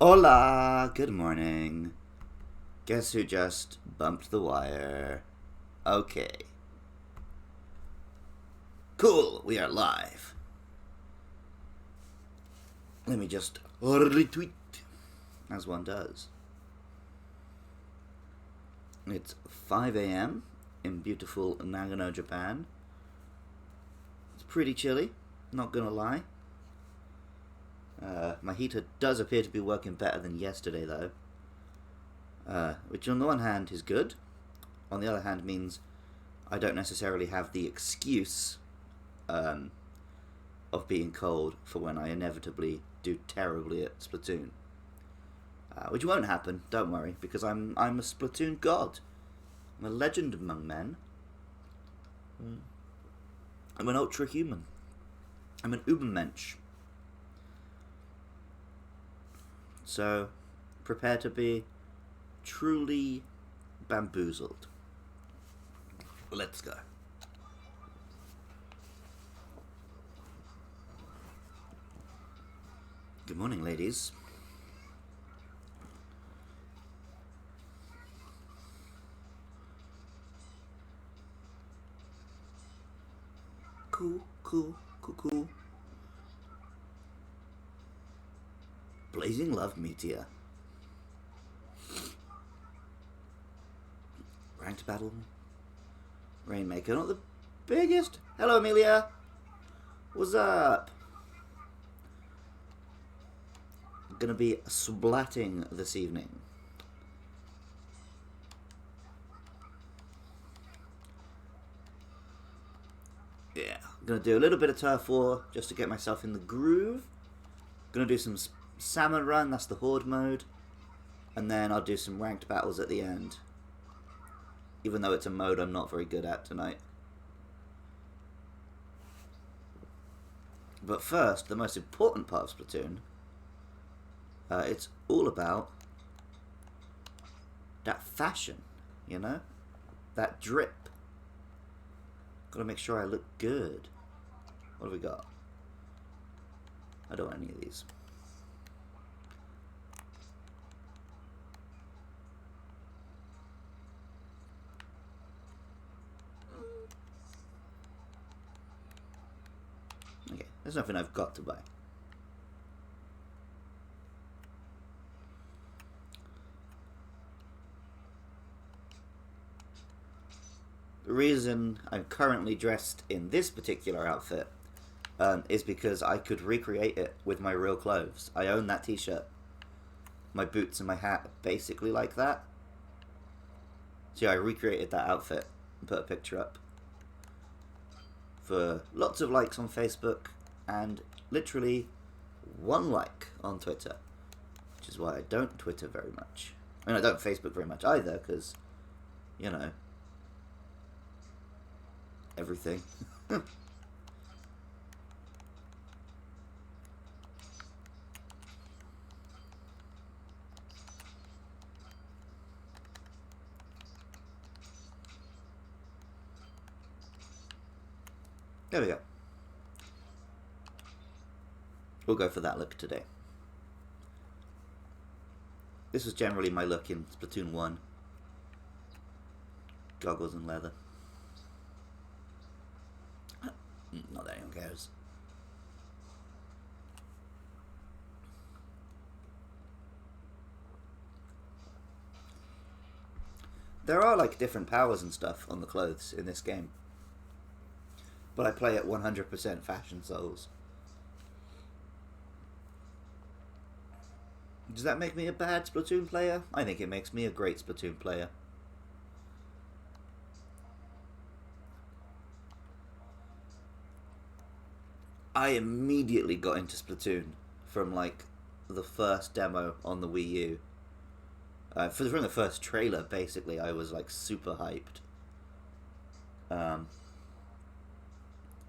Hola, good morning. Guess who just bumped the wire? Okay. Cool, we are live. Let me just retweet, as one does. It's 5 a.m. in beautiful Nagano, Japan. It's pretty chilly, not gonna lie. My heater does appear to be working better than yesterday, though. Which on the one hand is good, on the other hand means I don't necessarily have the excuse of being cold for when I inevitably do terribly at Splatoon. Which won't happen, don't worry, because I'm a Splatoon god. I'm a legend among men. I'm an ultra human. I'm an Ubermensch. So, prepare to be truly bamboozled. Let's go. Good morning, ladies. Cool. Blazing Love Meteor. Ranked battle. Rainmaker, not the biggest. Hello, Amelia. What's up? I'm gonna be splatting this evening. Yeah, I'm gonna do a little bit of turf war just to get myself in the groove. Gonna do some Salmon Run, that's the Horde mode. And then I'll do some ranked battles at the end. Even though it's a mode I'm not very good at tonight. But first, the most important part of Splatoon. It's all about that fashion, you know? That drip. Gotta make sure I look good. What have we got? I don't want any of these. Okay, there's nothing I've got to buy. The reason I'm currently dressed in this particular outfit is because I could recreate it with my real clothes. I own that t-shirt. My boots and my hat are basically like that. So yeah, I recreated that outfit and put a picture up. For lots of likes on Facebook and literally 1 like on Twitter. Which is why I don't Twitter very much. I mean, I don't Facebook very much either, because, you know, everything. There we go. We'll go for that look today. This was generally my look in Splatoon 1. Goggles and leather. Not that anyone cares. There are like different powers and stuff on the clothes in this game. But I play at 100% Fashion Souls. Does that make me a bad Splatoon player? I think it makes me a great Splatoon player. I immediately got into Splatoon from like the first demo on the Wii U. From the first trailer, basically, I was like super hyped.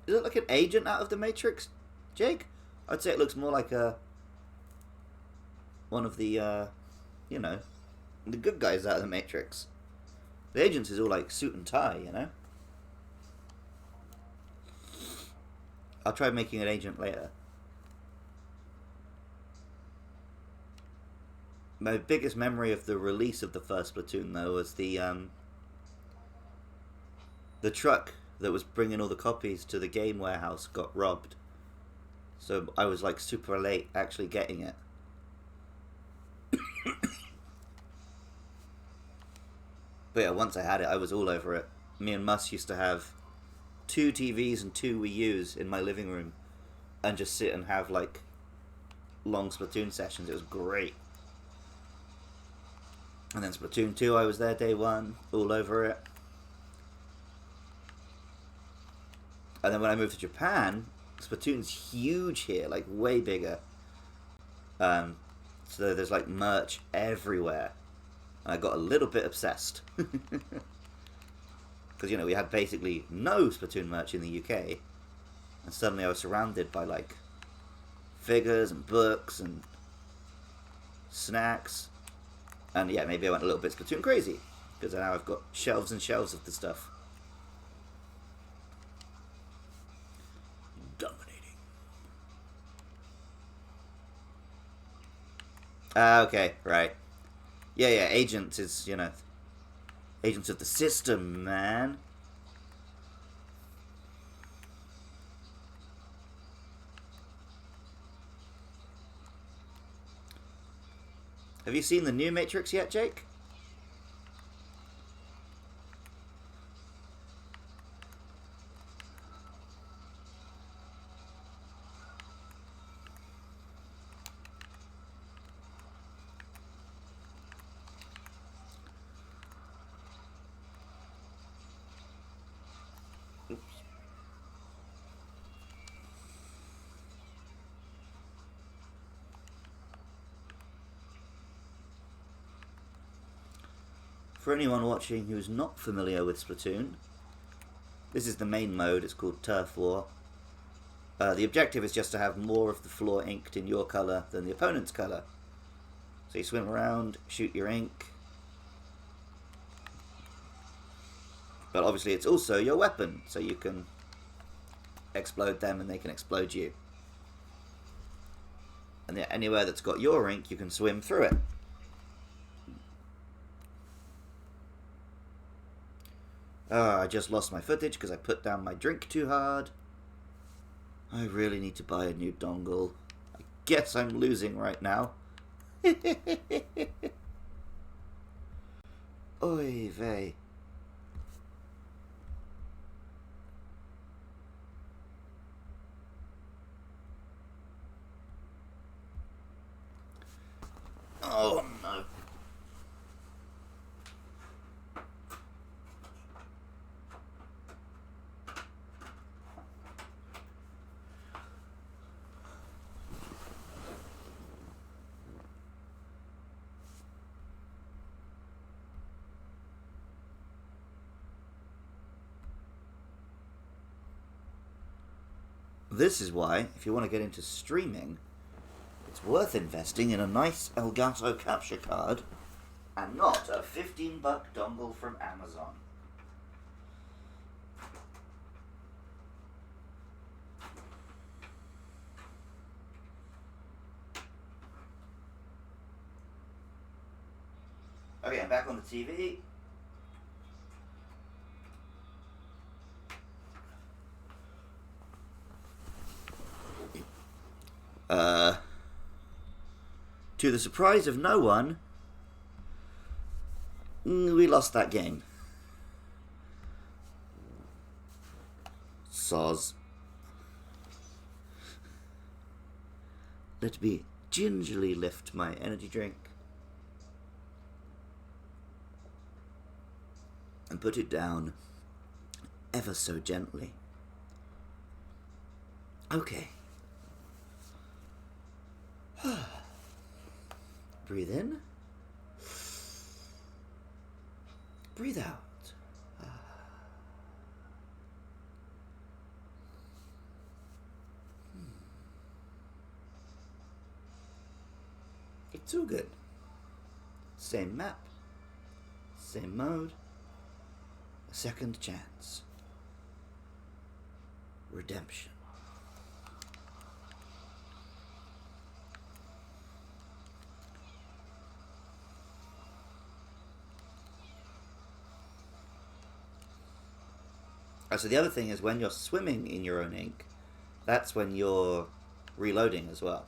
Is it like an agent out of the Matrix, Jake? I'd say it looks more like one of the, you know, the good guys out of the Matrix. The agents is all like suit and tie, you know? I'll try making an agent later. My biggest memory of the release of the first Splatoon, though, was the truck that was bringing all the copies to the game warehouse got robbed. So I was like super late actually getting it. But yeah, once I had it, I was all over it. Me and Mus used to have 2 TVs and 2 Wii U's in my living room and just sit and have like long Splatoon sessions. It was great. And then Splatoon 2, I was there day 1, all over it. And then when I moved to Japan, Splatoon's huge here, like way bigger. So there's like merch everywhere. And I got a little bit obsessed. Because, you know, we had basically no Splatoon merch in the UK. And suddenly I was surrounded by like figures and books and snacks. And yeah, maybe I went a little bit Splatoon crazy. Because now I've got shelves and shelves of the stuff. Okay, right. Yeah, Agents is, you know, agents of the system, man. Have you seen the new Matrix yet, Jake? For anyone watching who's not familiar with Splatoon, this is the main mode. It's called Turf War. The objective is just to have more of the floor inked in your colour than the opponent's colour. So you swim around, shoot your ink. But obviously it's also your weapon, so you can explode them and they can explode you. And anywhere that's got your ink, you can swim through it. I just lost my footage because I put down my drink too hard. I really need to buy a new dongle. I guess I'm losing right now. Oy vey. Oh no. This is why, if you want to get into streaming, it's worth investing in a nice Elgato capture card and not a $15 dongle from Amazon. Okay, I'm back on the TV. To the surprise of no one, we lost that game. Soz. Let me gingerly lift my energy drink and put it down ever so gently. Okay. Breathe in. Breathe out. It's all good. Same map. Same mode. A second chance. Redemption. So the other thing is when you're swimming in your own ink, that's when you're reloading as well.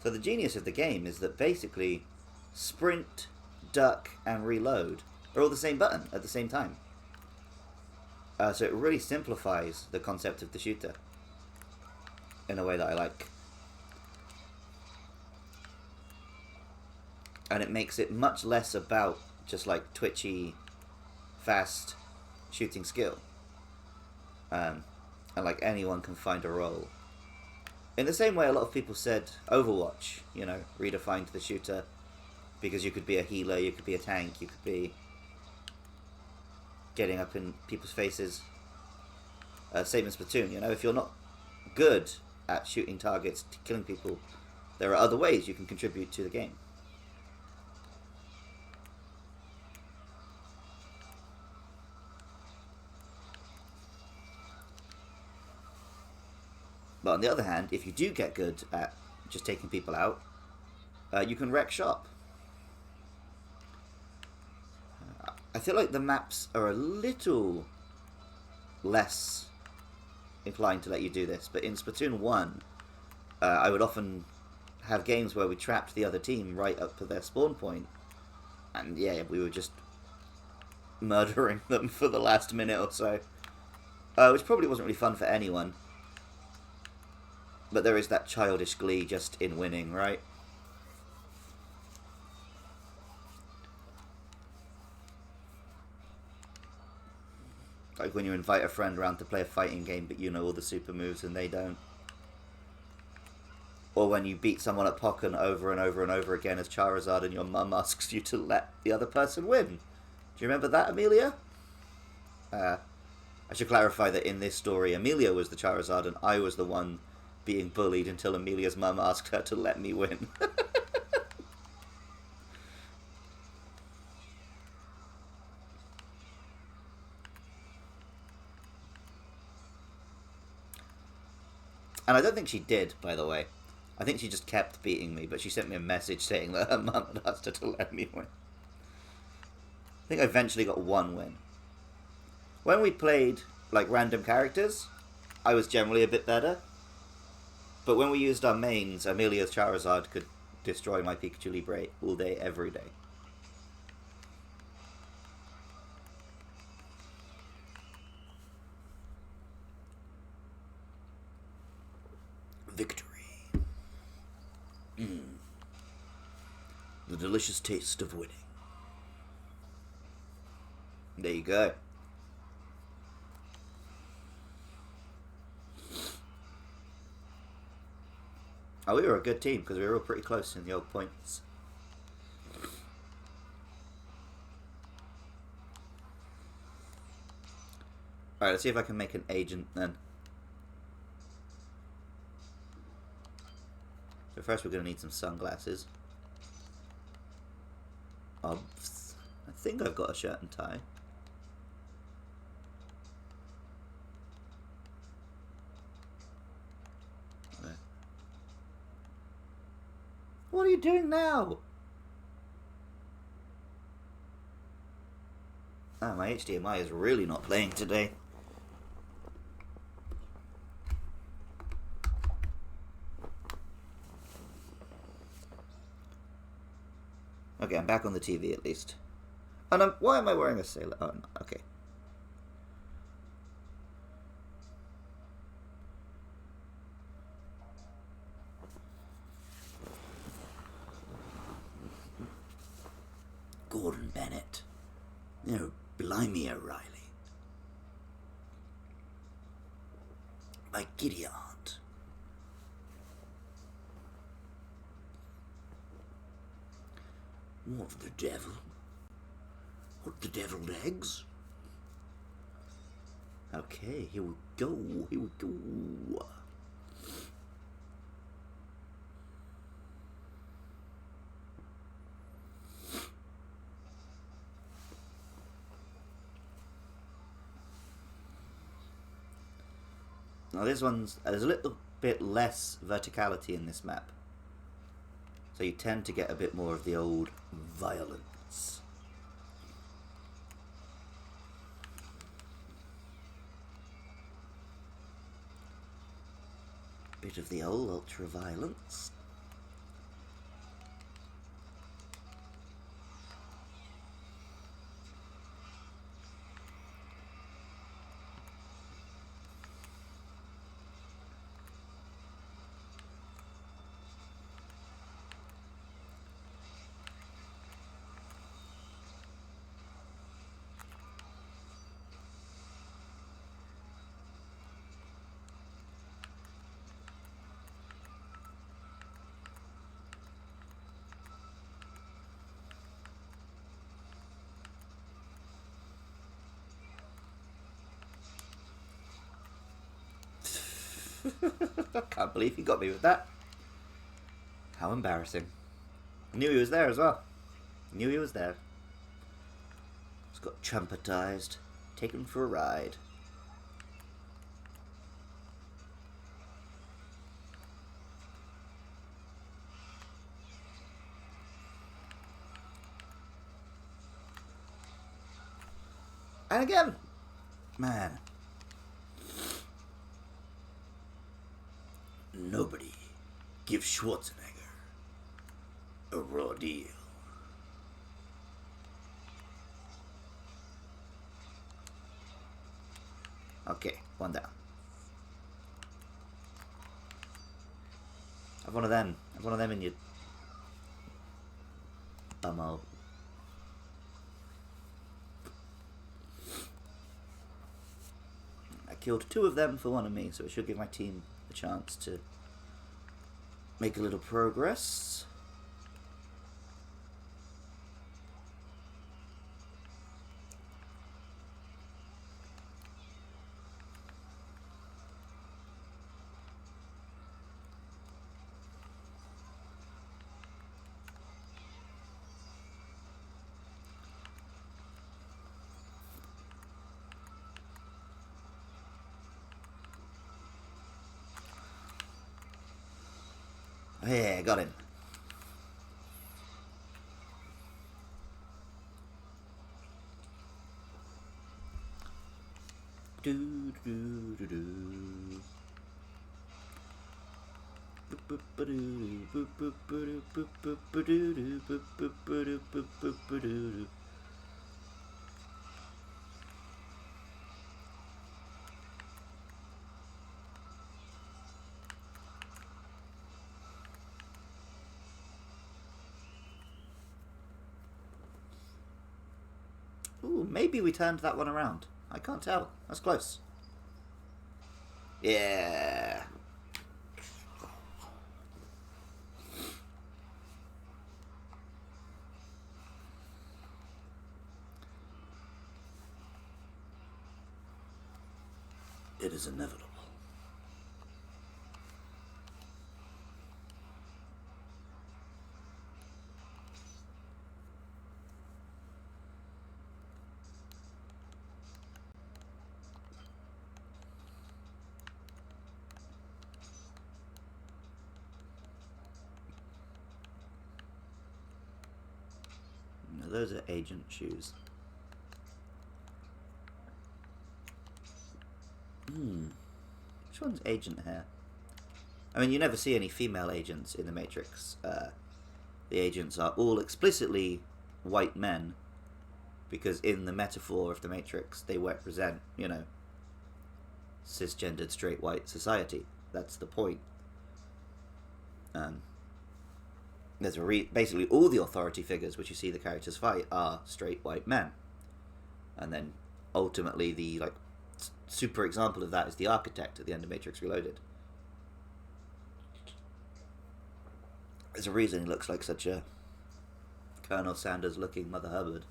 So the genius of the game is that basically sprint, duck, and reload are all the same button at the same time. So it really simplifies the concept of the shooter in a way that I like. And it makes it much less about just like twitchy, fast shooting skill. And like anyone can find a role. In the same way a lot of people said Overwatch, you know, redefined the shooter because you could be a healer, you could be a tank, you could be getting up in people's faces. Same as Splatoon, you know, if you're not good at shooting targets, killing people, there are other ways you can contribute to the game. But on the other hand, if you do get good at just taking people out, you can wreck shop. I feel like the maps are a little less inclined to let you do this, but in Splatoon 1, I would often have games where we trapped the other team right up to their spawn point, and yeah, we were just murdering them for the last minute or so, which probably wasn't really fun for anyone, but there is that childish glee just in winning, right? Like when you invite a friend around to play a fighting game, but you know all the super moves and they don't. Or when you beat someone at Pokken over and over and over again as Charizard and your mum asks you to let the other person win. Do you remember that, Amelia? I should clarify that in this story, Amelia was the Charizard and I was the one being bullied until Amelia's mum asked her to let me win. And I don't think she did, by the way. I think she just kept beating me, but she sent me a message saying that her mum had asked her to let me win. I think I eventually got one win. When we played, like, random characters, I was generally a bit better. But when we used our mains, Amelia's Charizard could destroy my Pikachu Libre all day, every day. Victory. The delicious taste of winning. There you go. Oh, we were a good team because we were all pretty close in the old points. Alright, let's see if I can make an agent then. So first we're going to need some sunglasses. I think I've got a shirt and tie. Okay. What are you doing now? Oh, my HDMI is really not playing today. Okay, I'm back on the TV at least. And why am I wearing a sailor? Oh, no, okay. Gordon Bennett. No, blimey O'Reilly. My giddy aunt. What the devil? What the deviled eggs? Okay, here we go, here we go. Now there's a little bit less verticality in this map. So you tend to get a bit more of the old violence. Bit of the old ultra-violence. I can't believe he got me with that. How embarrassing. I knew he was there as well. Knew he was there. Just got traumatized. Taken for a ride. And again. Man. Nobody gives Schwarzenegger a raw deal. Okay, one down. Have one of them. Have one of them in your bumhole. I killed 2 of them for 1 of me, so it should give my team a chance to make a little progress. Yeah, got him. Do do do do. Ooh, maybe we turned that one around. I can't tell. That's close. Yeah. It is inevitable. Now those are agent shoes. Which one's agent hair? I mean, you never see any female agents in the Matrix. The agents are all explicitly white men, because in the metaphor of the Matrix, they represent, you know, cisgendered straight white society. That's the point. There's basically all the authority figures which you see the characters fight are straight white men, and then ultimately the super example of that is the architect at the end of Matrix Reloaded. There's a reason he looks like such a Colonel Sanders looking Mother Hubbard.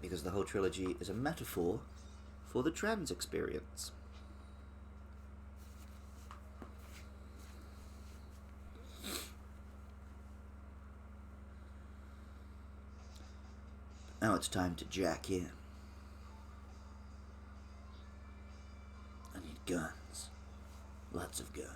Because the whole trilogy is a metaphor for the trans experience. Now it's time to jack in. I need guns. Lots of guns.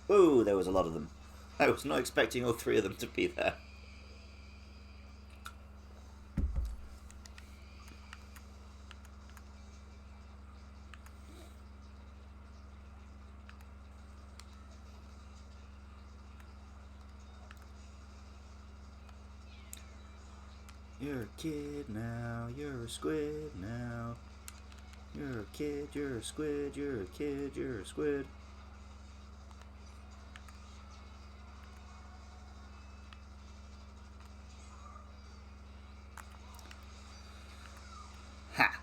Whoa, there was a lot of them. I was not expecting all three of them to be there. You're a kid now, you're a squid now. You're a kid, you're a squid, you're a kid, you're a squid. Ha!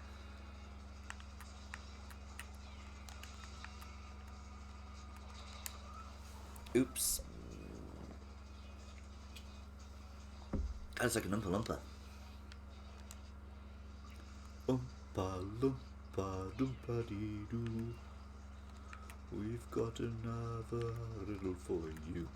Oops. That's like an Oompa Loompa. Oompa Loompa Loompa Dee Doo. We've got another riddle for you.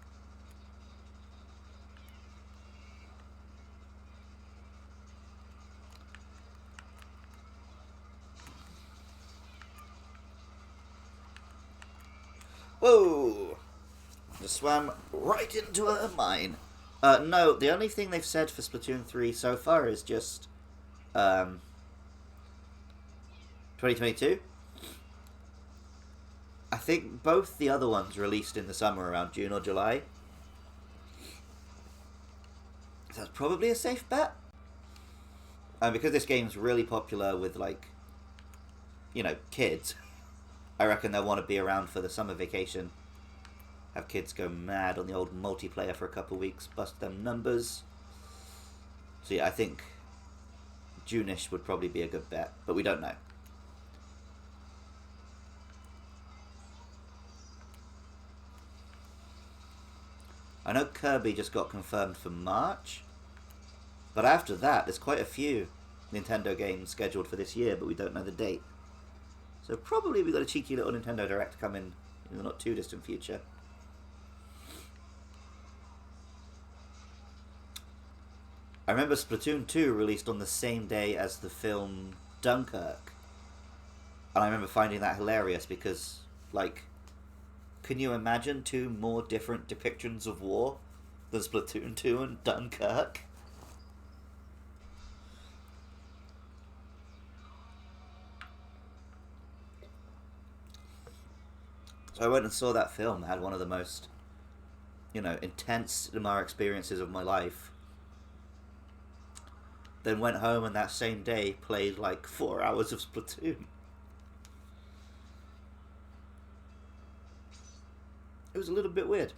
Whoa! Just swam right into a mine. No, the only thing they've said for Splatoon 3 so far is just 2022. I think both the other ones released in the summer around June or July. So that's probably a safe bet. And because this game's really popular with, like, you know, kids, I reckon they'll want to be around for the summer vacation. Have kids go mad on the old multiplayer for a couple of weeks, bust them numbers. So yeah, I think June-ish would probably be a good bet, but we don't know. I know Kirby just got confirmed for March, but after that, there's quite a few Nintendo games scheduled for this year, but we don't know the date. So probably we've got a cheeky little Nintendo Direct coming in the not too distant future. I remember Splatoon 2 released on the same day as the film Dunkirk. And I remember finding that hilarious because, like, can you imagine two more different depictions of war than Splatoon 2 and Dunkirk? So I went and saw that film. It had one of the most, you know, intense cinema experiences of my life. Then went home and that same day played like 4 hours of Splatoon. It was a little bit weird.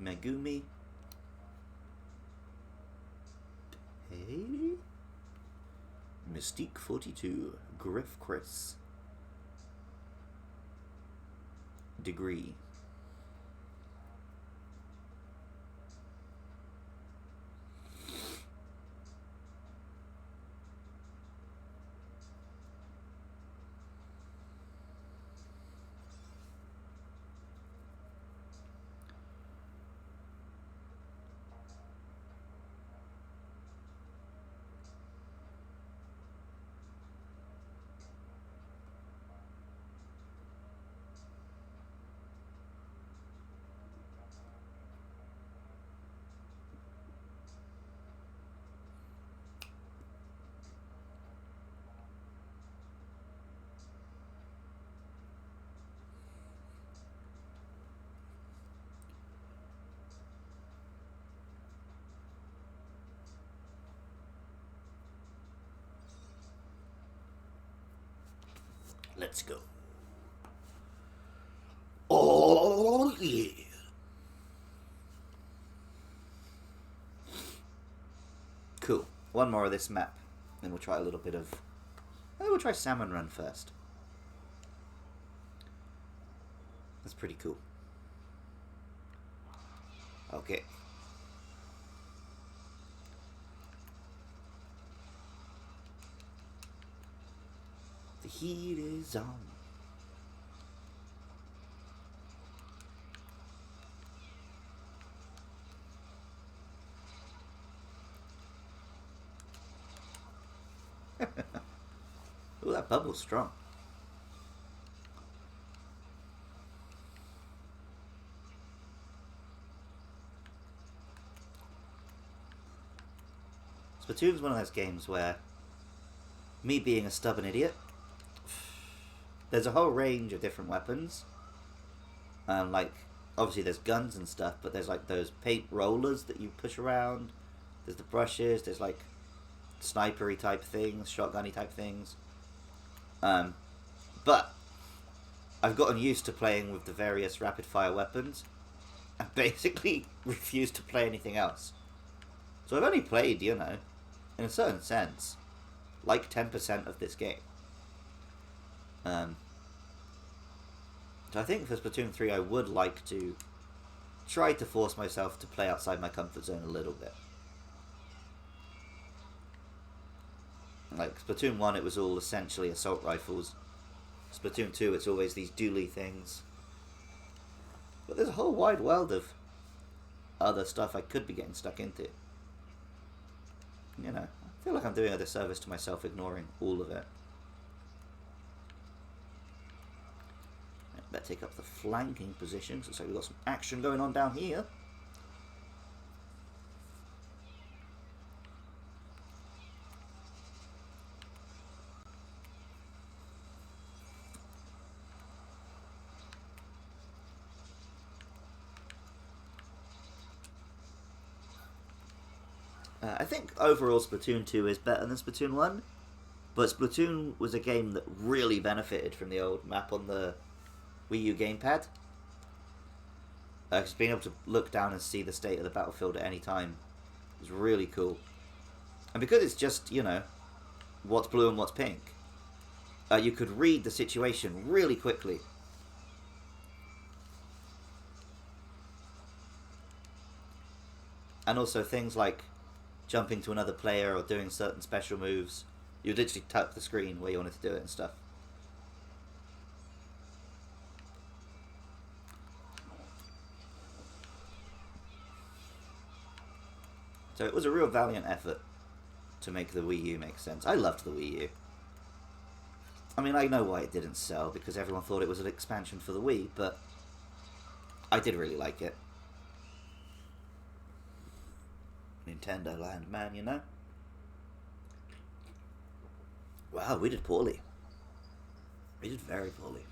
Megumi. Hey. Mystique 42. Griff Chris. Degree. Let's go. Oh, yeah. Cool. One more of this map. Then we'll try a little bit of... we'll try Salmon Run first. That's pretty cool. Okay. The heat is on. That bubble's strong. Splatoon's one of those games where, me being a stubborn idiot, there's a whole range of different weapons. Like, obviously there's guns and stuff, but there's like those paint rollers that you push around. There's the brushes, there's like snipery type things, shotgunny type things. But I've gotten used to playing with the various rapid fire weapons and basically refuse to play anything else. So I've only played, you know, in a certain sense, like 10% of this game. So I think for Splatoon 3 I would like to try to force myself to play outside my comfort zone a little bit. Like Splatoon 1 it was all essentially assault rifles. Splatoon 2 it's always these dually things. But there's a whole wide world of other stuff I could be getting stuck into. You know, I feel like I'm doing a disservice to myself ignoring all of it. Better take up the flanking positions. Looks like we've got some action going on down here. I think overall Splatoon 2 is better than Splatoon 1, but Splatoon was a game that really benefited from the old map on the Wii U gamepad. Just being able to look down and see the state of the battlefield at any time is really cool. And because it's just, you know, what's blue and what's pink, you could read the situation really quickly. And also things like jumping to another player or doing certain special moves, you would literally tap the screen where you wanted to do it and stuff. So it was a real valiant effort to make the Wii U make sense. I loved the Wii U. I mean, I know why it didn't sell, because everyone thought it was an expansion for the Wii, but I did really like it. Nintendo Land, man, you know? Wow, we did poorly. We did very poorly.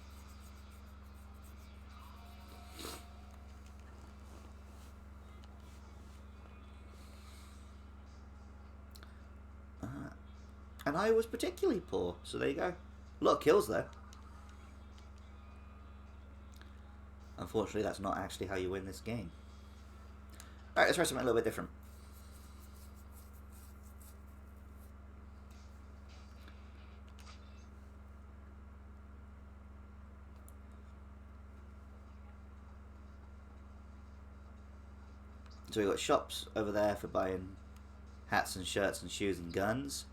And I was particularly poor, so there you go. A lot of kills there. Unfortunately, that's not actually how you win this game. Alright, let's try something a little bit different. So we've got shops over there for buying hats and shirts and shoes and guns.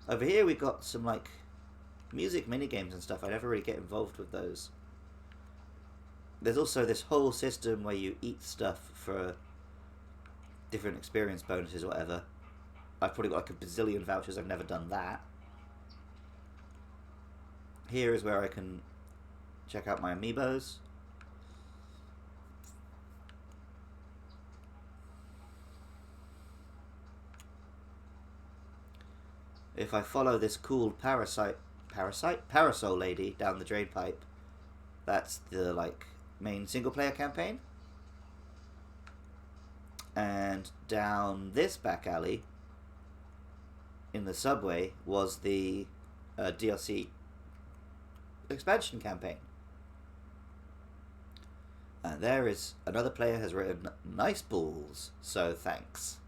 Over here we've got some like music minigames and stuff. I never really get involved with those. There's also this whole system where you eat stuff for different experience bonuses or whatever. I've probably got like a bazillion vouchers, I've never done that. Here is where I can check out my amiibos. If I follow this cool parasol lady down the drain pipe, that's the like main single player campaign. And down this back alley in the subway was the DLC expansion campaign. And there is another player has written nice balls, so thanks.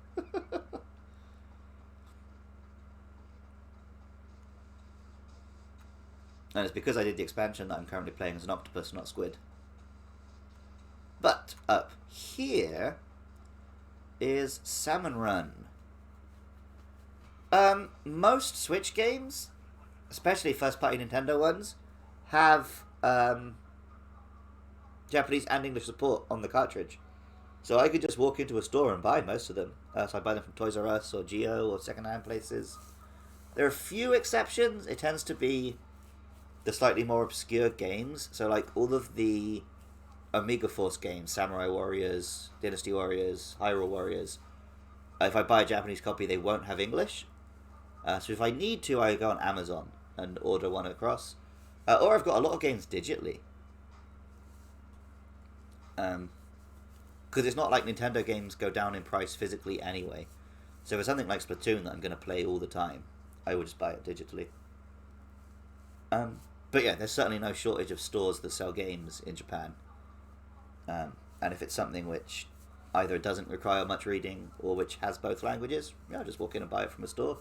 And it's because I did the expansion that I'm currently playing as an octopus, not squid. But up here is Salmon Run. Most Switch games, especially first-party Nintendo ones, have Japanese and English support on the cartridge. So I could just walk into a store and buy most of them. So I buy them from Toys R Us or Geo or second-hand places. There are a few exceptions. It tends to be the slightly more obscure games. So like all of the Omega Force games, Samurai Warriors, Dynasty Warriors, Hyrule Warriors, if I buy a Japanese copy, they won't have English. So if I need to, I go on Amazon and order one across. Or I've got a lot of games digitally. Because it's not like Nintendo games go down in price physically anyway. So for something like Splatoon that I'm going to play all the time, I would just buy it digitally. But yeah, there's certainly no shortage of stores that sell games in Japan. And if it's something which either doesn't require much reading or which has both languages, yeah, just walk in and buy it from a store.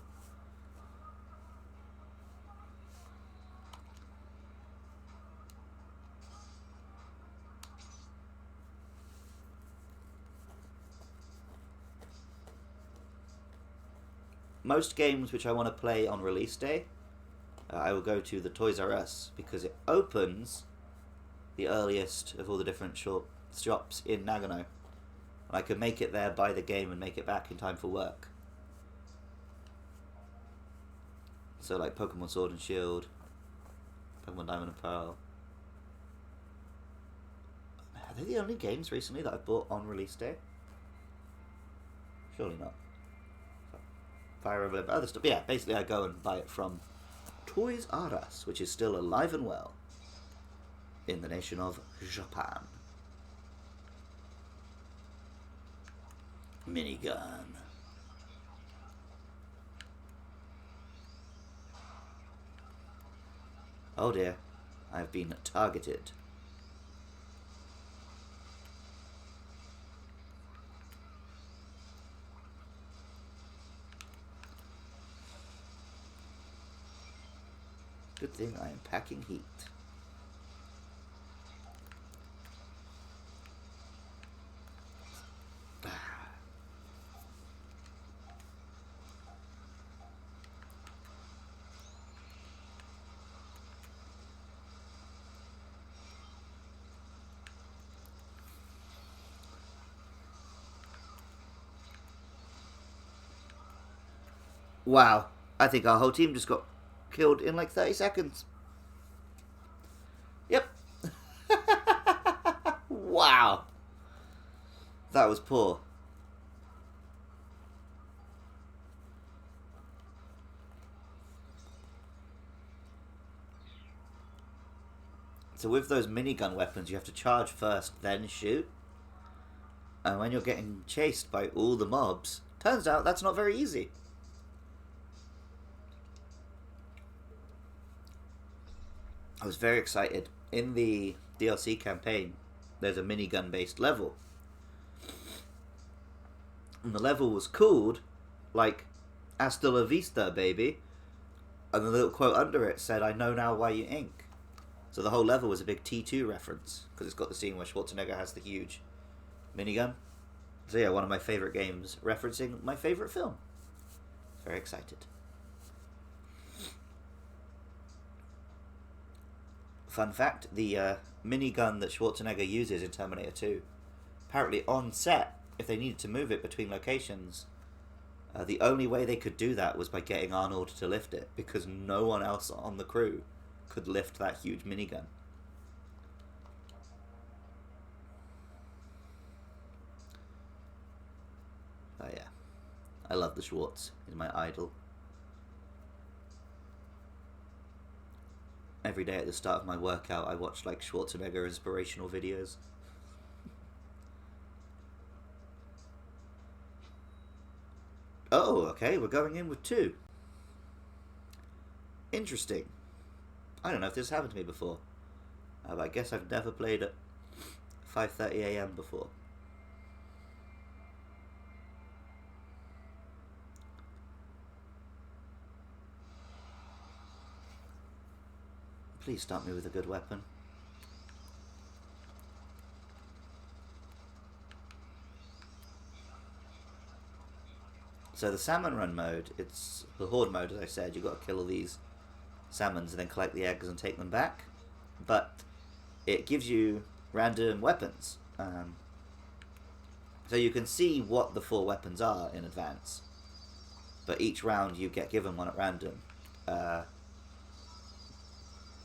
Most games which I want to play on release day, I will go to the Toys R Us because it opens the earliest of all the different shops in Nagano. And I could make it there, buy the game, and make it back in time for work. So like Pokemon Sword and Shield, Pokemon Diamond and Pearl. Are they the only games recently that I've bought on release day? Surely not. Fire Emblem, other stuff. Yeah, basically I go and buy it from Toys R Us, which is still alive and well in the nation of Japan. Minigun. Oh dear, I've been targeted. Good thing I am packing heat. Wow, I think our whole team just got killed in like 30 seconds. Yep. Wow. That was poor. So with those minigun weapons, you have to charge first, then shoot. And when you're getting chased by all the mobs, turns out that's not very easy. I was very excited. In the DLC campaign, there's a minigun-based level. And the level was called, like, Hasta la vista, baby. And the little quote under it said, I know now why you ink. So the whole level was a big T2 reference, because it's got the scene where Schwarzenegger has the huge minigun. So yeah, one of my favourite games referencing my favourite film. Very excited. Fun fact, the minigun that Schwarzenegger uses in Terminator 2, apparently on set, if they needed to move it between locations, the only way they could do that was by getting Arnold to lift it, because no one else on the crew could lift that huge minigun. Oh yeah, I love the Schwartz, he's my idol. Every day at the start of my workout, I watch like Schwarzenegger inspirational videos. Oh, okay, we're going in with 2. Interesting. I don't know if this happened to me before. But I guess I've never played at 5:30 AM before. Please start me with a good weapon. So the Salmon Run mode, it's the Horde mode, as I said. You've got to kill all these salmons and then collect the eggs and take them back. But it gives you random weapons. So you can see what the 4 weapons are in advance. but each round you get given one at random.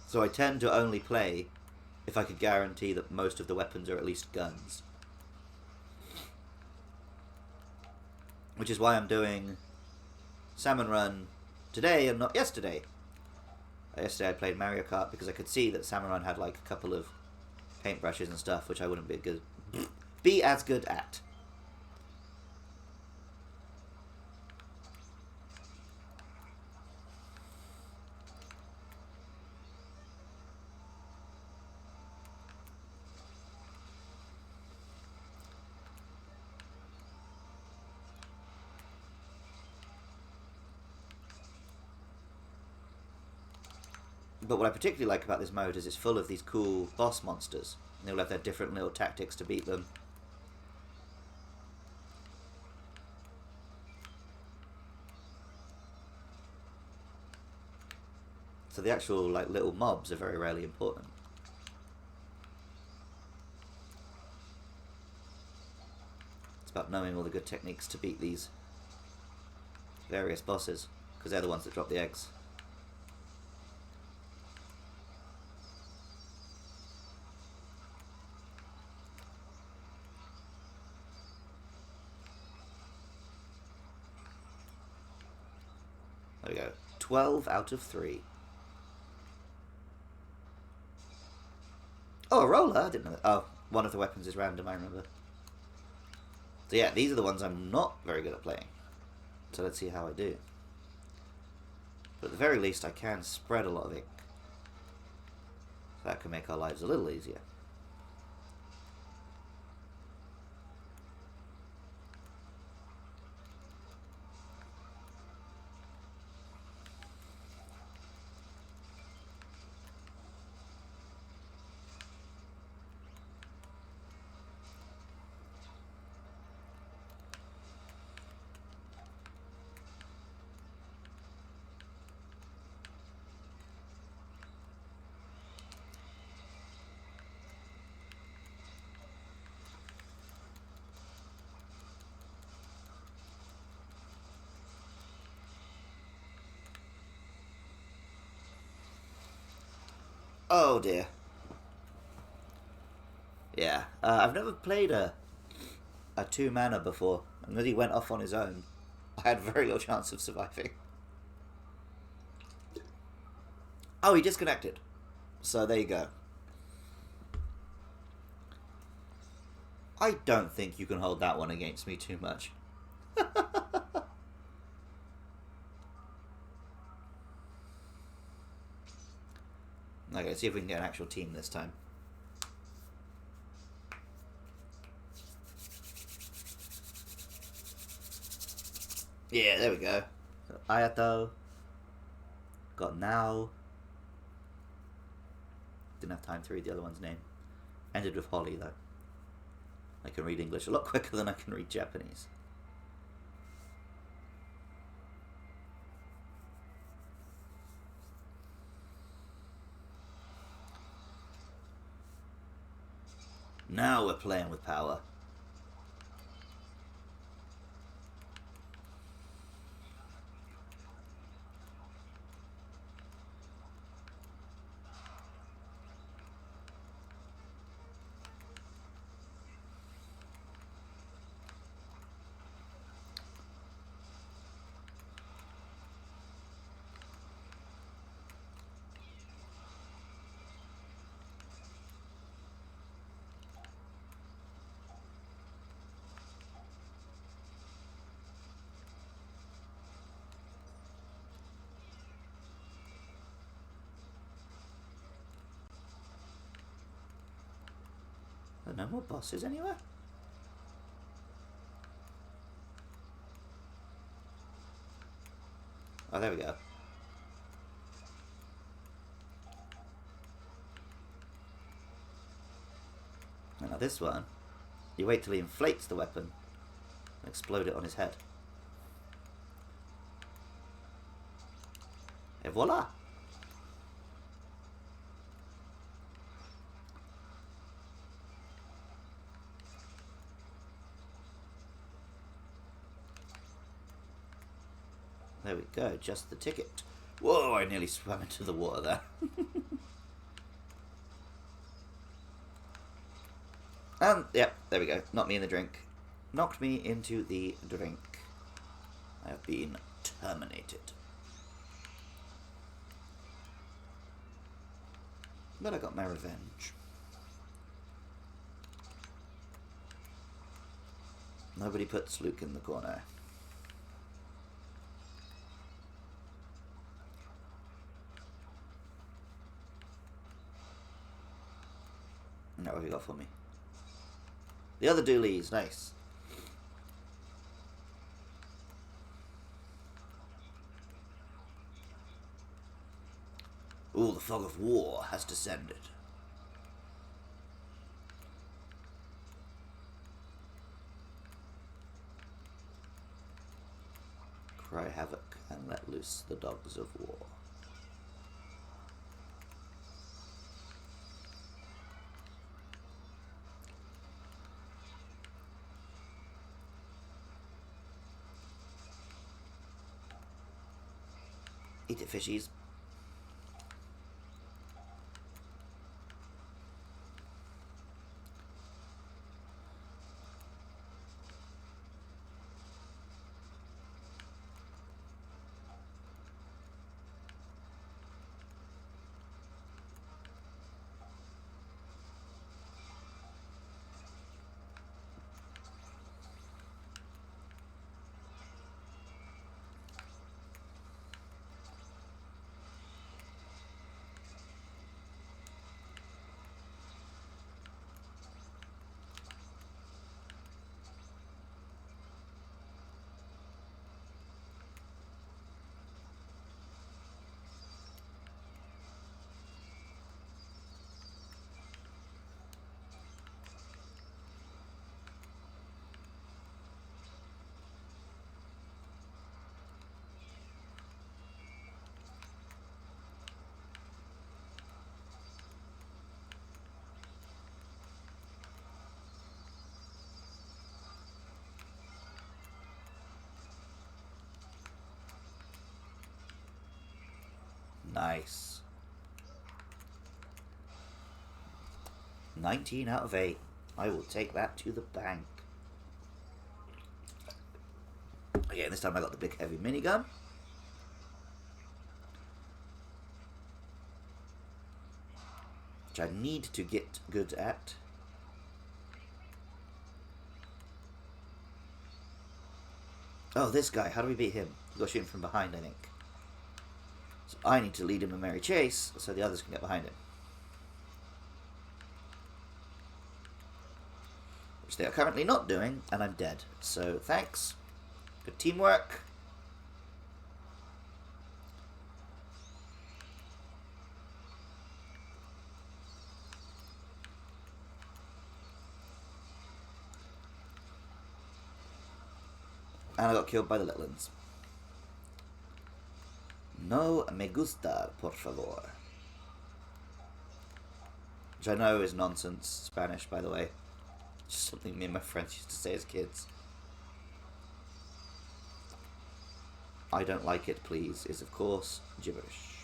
So I tend to only play if I could guarantee that most of the weapons are at least guns. Which is why I'm doing Salmon Run today and not yesterday. Yesterday I played Mario Kart because I could see that Salmon Run had like a couple of paintbrushes and stuff, which I wouldn't be as good at. But what I particularly like about this mode is it's full of these cool boss monsters. And they'll have their different little tactics to beat them. So the actual like little mobs are very rarely important. It's about knowing all the good techniques to beat these various bosses, because they're the ones that drop the eggs. There we go. 12 out of 3. Oh, a roller? I didn't know that. Oh, one of the weapons is random, I remember. So yeah, these are the ones I'm not very good at playing. So let's see how I do. But at the very least, I can spread a lot of ink. So that can make our lives a little easier. Oh dear. Yeah, I've never played a 2-mana before, and when he went off on his own, I had very little chance of surviving. Oh, he disconnected. So there you go. I don't think you can hold that one against me too much. Okay, let's see if we can get an actual team this time. Yeah, there we go. Got Ayato. Got Now. Didn't have time to read the other one's name. Ended with Holly, though. I can read English a lot quicker than I can read Japanese. Now we're playing with power. Are there no more bosses anywhere? Oh, there we go. And now this one, you wait till he inflates the weapon and explode it on his head. Et voila! There we go, just the ticket. Whoa, I nearly swam into the water there. Yep, there we go. Knocked me in the drink. Knocked me into the drink. I have been terminated. But I got my revenge. Nobody puts Luke in the corner. Now what have you got for me? The other doolies, nice. Ooh, the fog of war has descended. Cry havoc and let loose the dogs of war. Eat it, fishies. Nice. 19 out of 8. I will take that to the bank. Again, this time I got the big heavy minigun. Which I need to get good at. Oh, this guy. How do we beat him? You gotta shoot him from behind, I think. So I need to lead him a merry chase so the others can get behind him. Which they are currently not doing, and I'm dead. So thanks. Good teamwork. And I got killed by the Littlins. No me gusta, por favor. Which I know is nonsense Spanish, by the way. Just something me and my friends used to say as kids. I don't like it, please, is of course gibberish.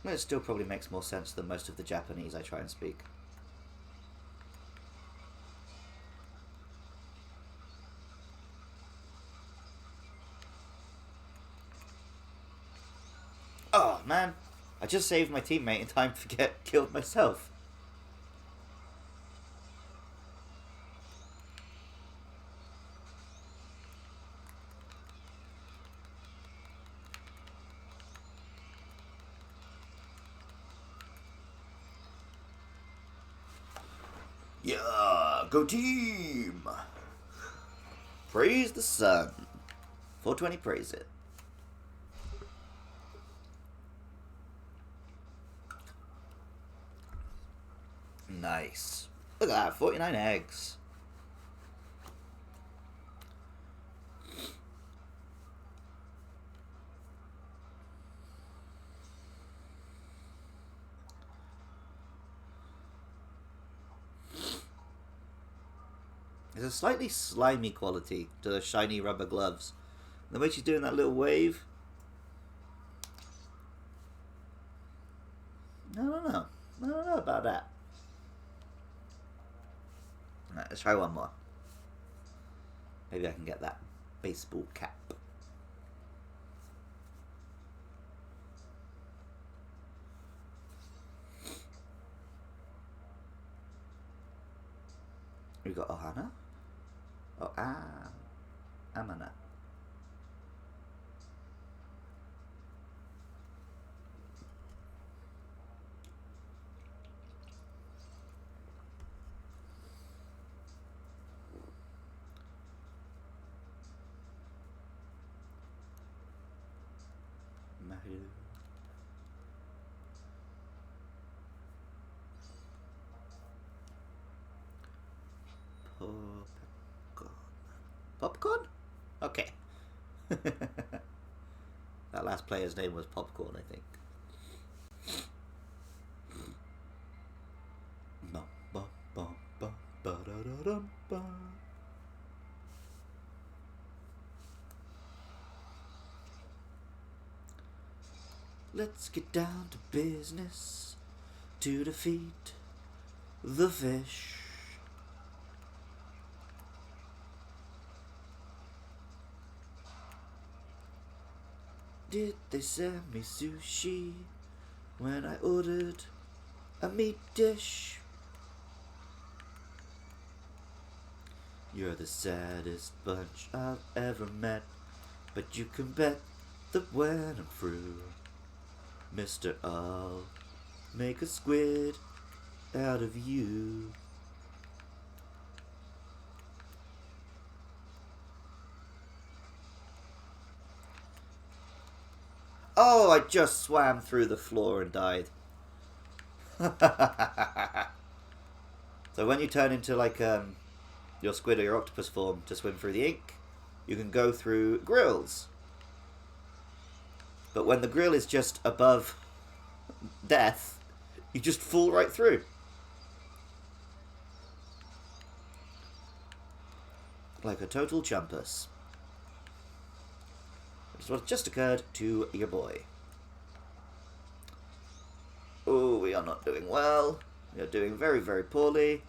It still probably makes more sense than most of the Japanese I try and speak. Oh, man. I just saved my teammate in time to get killed myself. Yeah, go team! Praise the sun. 420 praise it. Nice. Look at that, 49 eggs. a slightly slimy quality to the shiny rubber gloves. The way she's doing that little wave. I don't know. I don't know about that. Alright, let's try one more. Maybe I can get that baseball cap. We got Ohana. Oh, Amana. Mahiru. Popcorn? Okay. That last player's name was Popcorn, I think. Let's get down to business to defeat the fish. Did they send me sushi when I ordered a meat dish? You're the saddest bunch I've ever met, but you can bet that when I'm through, Mister, I'll make a squid out of you. Oh, I just swam through the floor and died. So when you turn into like your squid or your octopus form to swim through the ink, you can go through grills. But when the grill is just above death, you just fall right through. Like a total chumpus. Which is what just occurred to your boy. Oh, we are not doing well. We are doing very, very poorly.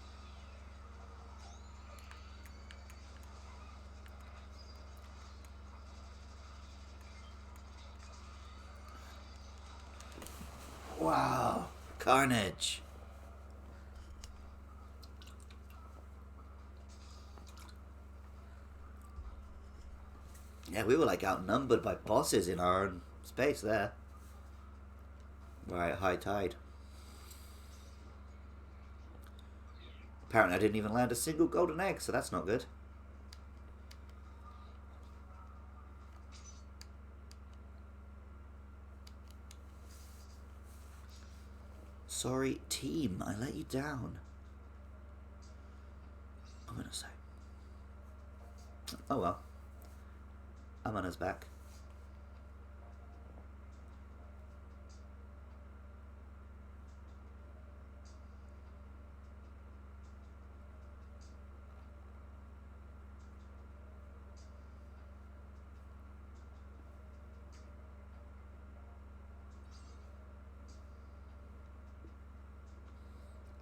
Wow. Carnage. Yeah, we were like outnumbered by bosses in our own space there. Right, high tide. Apparently I didn't even land a single golden egg, so that's not good. Sorry, team, I let you down. I'm gonna say. Oh well. Amana's back.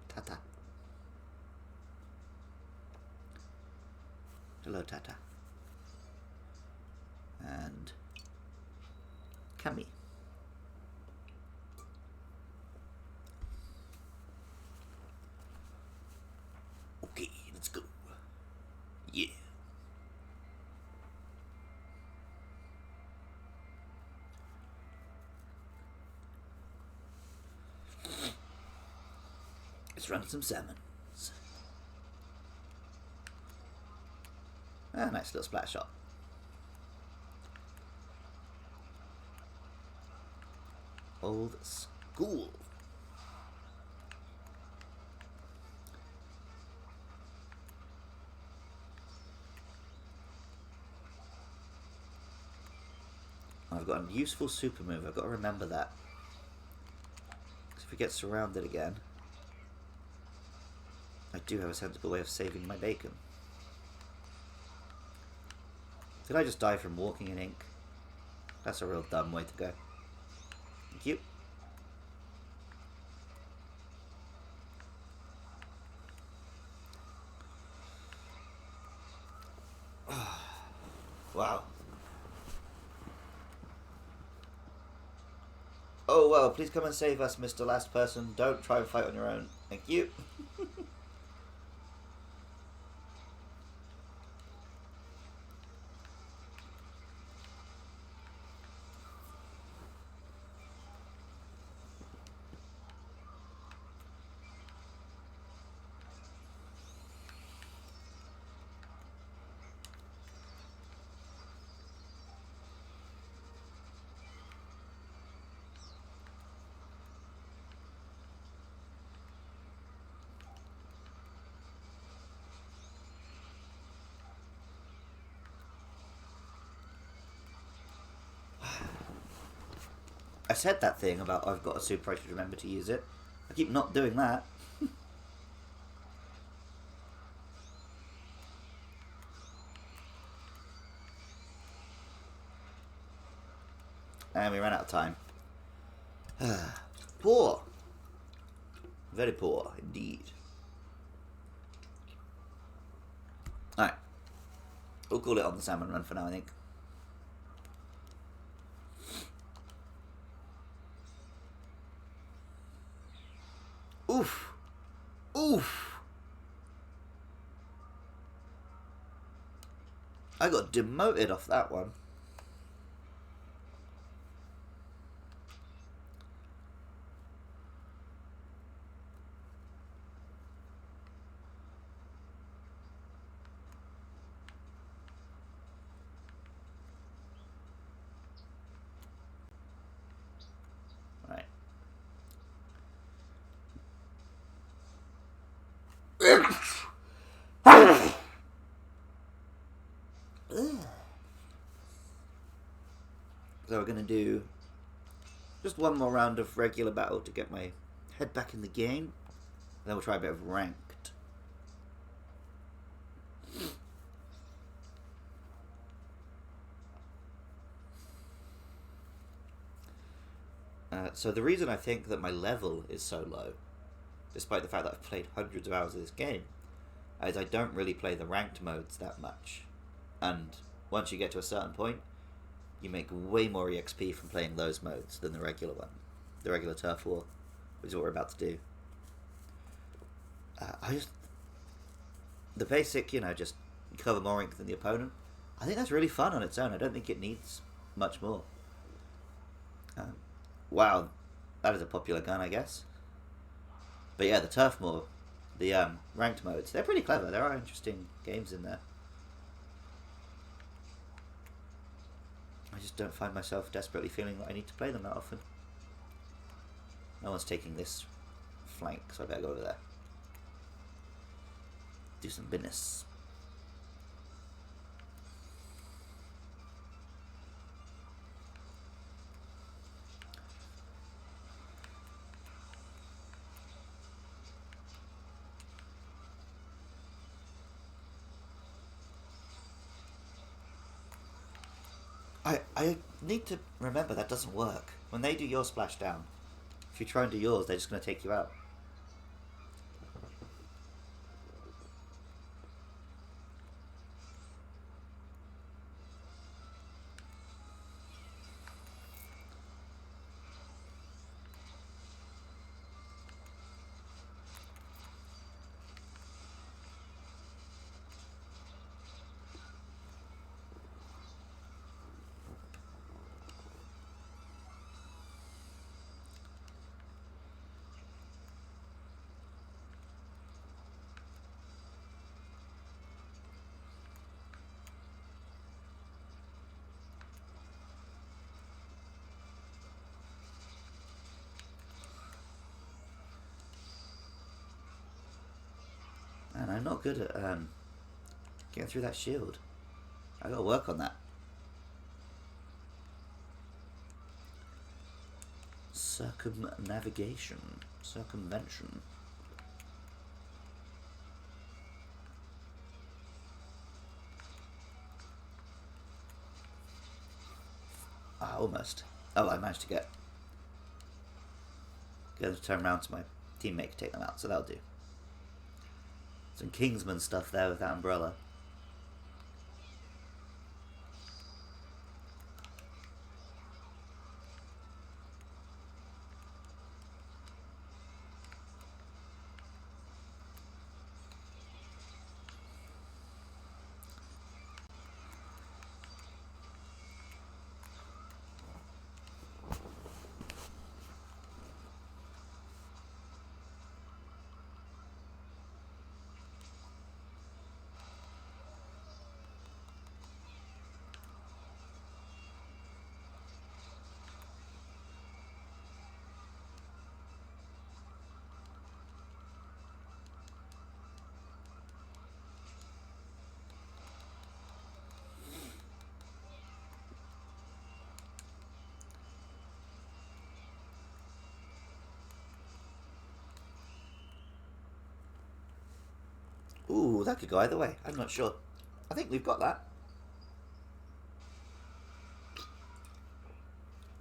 Tata. Hello, Tata. And Kami. Okay, let's go. Yeah. Let's run some salmons. Ah, nice little splash shot. Old school. I've got a useful super move. I've got to remember that. Because if we get surrounded again, I do have a sensible way of saving my bacon. Did I just die from walking in ink? That's a real dumb way to go. Thank you. Wow. Oh, well, please come and save us, Mr. Last Person. Don't try and fight on your own. Thank you. I said that thing about I've got a super, I should remember to use it. I keep not doing that. And we ran out of time. Poor. Very poor, indeed. Alright. We'll call it on the Salmon Run for now, I think. Oof. Oof. I got demoted off that one. Right. So we're going to do just one more round of regular battle to get my head back in the game. Then we'll try a bit of ranked. So the reason I think that my level is so low, despite the fact that I've played hundreds of hours of this game, is I don't really play the ranked modes that much. And once you get to a certain point, you make way more EXP from playing those modes than the regular one. The regular turf war, which is what we're about to do. The basic, just cover more ink than the opponent. I think that's really fun on its own. I don't think it needs much more. Wow, that is a popular gun, I guess. But yeah, the turf war, the ranked modes, they're pretty clever. There are interesting games in there. I just don't find myself desperately feeling that I need to play them that often. No one's taking this flank, so I better go over there. Do some business. I need to remember that doesn't work. When they do your splash down, if you try and do yours, they're just going to take you out. And I'm not good at getting through that shield. I gotta work on that. Circumvention. Almost. Oh, I managed to get them to turn around to my teammate to take them out, so that'll do. Some Kingsman stuff there with that umbrella. Ooh, that could go either way. I'm not sure. I think we've got that.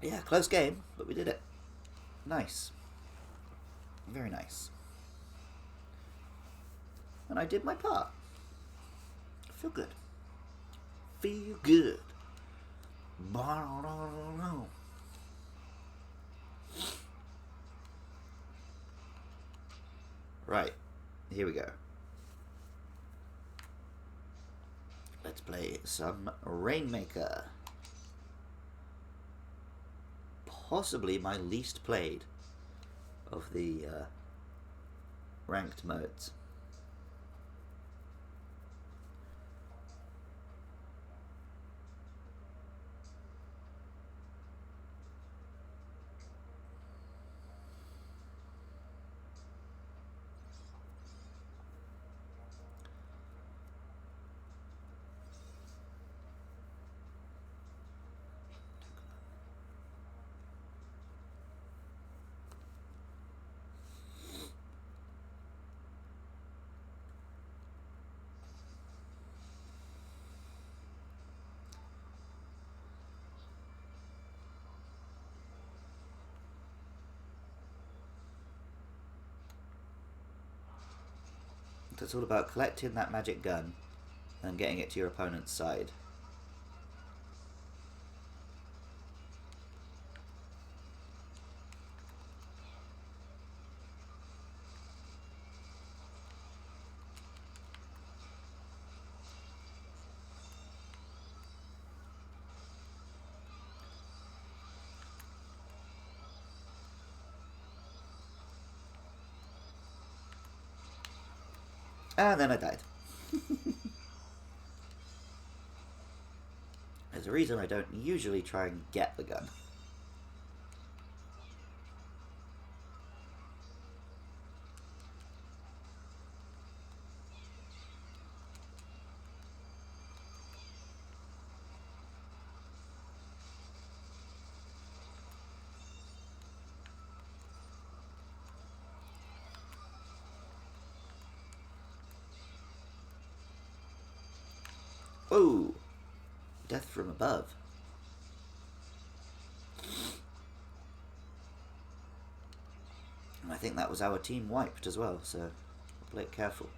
Yeah, close game, but we did it. Nice. Very nice. And I did my part. Feel good. Feel good. Right. Here we go. Let's play some Rainmaker. Possibly my least played of the ranked modes. It's all about collecting that magic gun and getting it to your opponent's side. And then I died. There's a reason I don't usually try and get the gun. Whoa! Death from above. And I think that was our team wiped as well, so play it careful.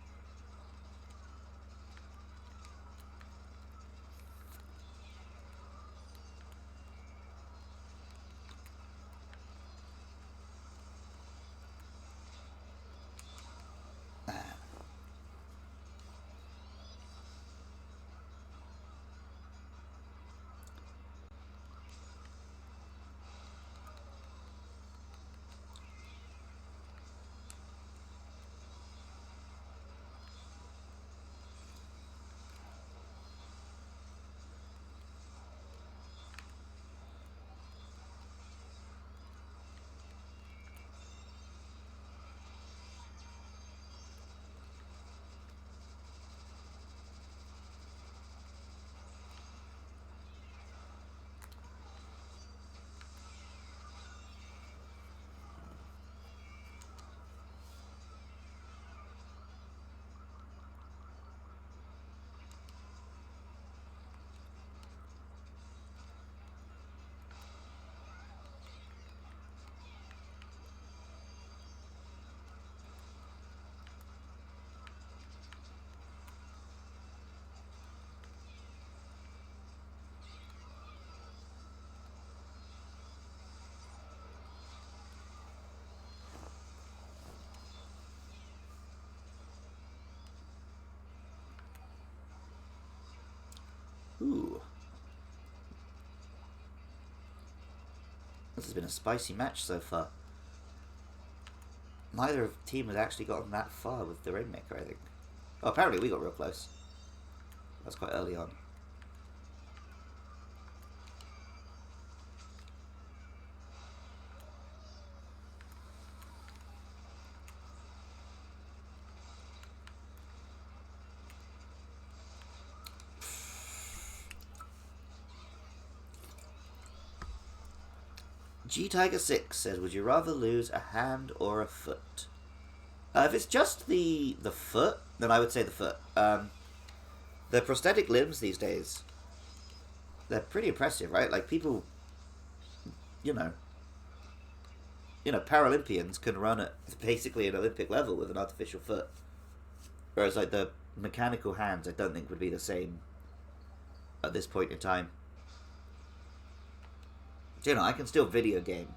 This has been a spicy match so far. Neither team has actually gotten that far with the Rainmaker, I think. Oh, apparently we got real close. That's quite early on. G-Tiger6 says, would you rather lose a hand or a foot? If it's just the foot, then I would say the foot. The prosthetic limbs these days, they're pretty impressive, right? Like, people, you know, Paralympians can run at basically an Olympic level with an artificial foot. Whereas, like, the mechanical hands, I don't think would be the same at this point in time. So, I can still video game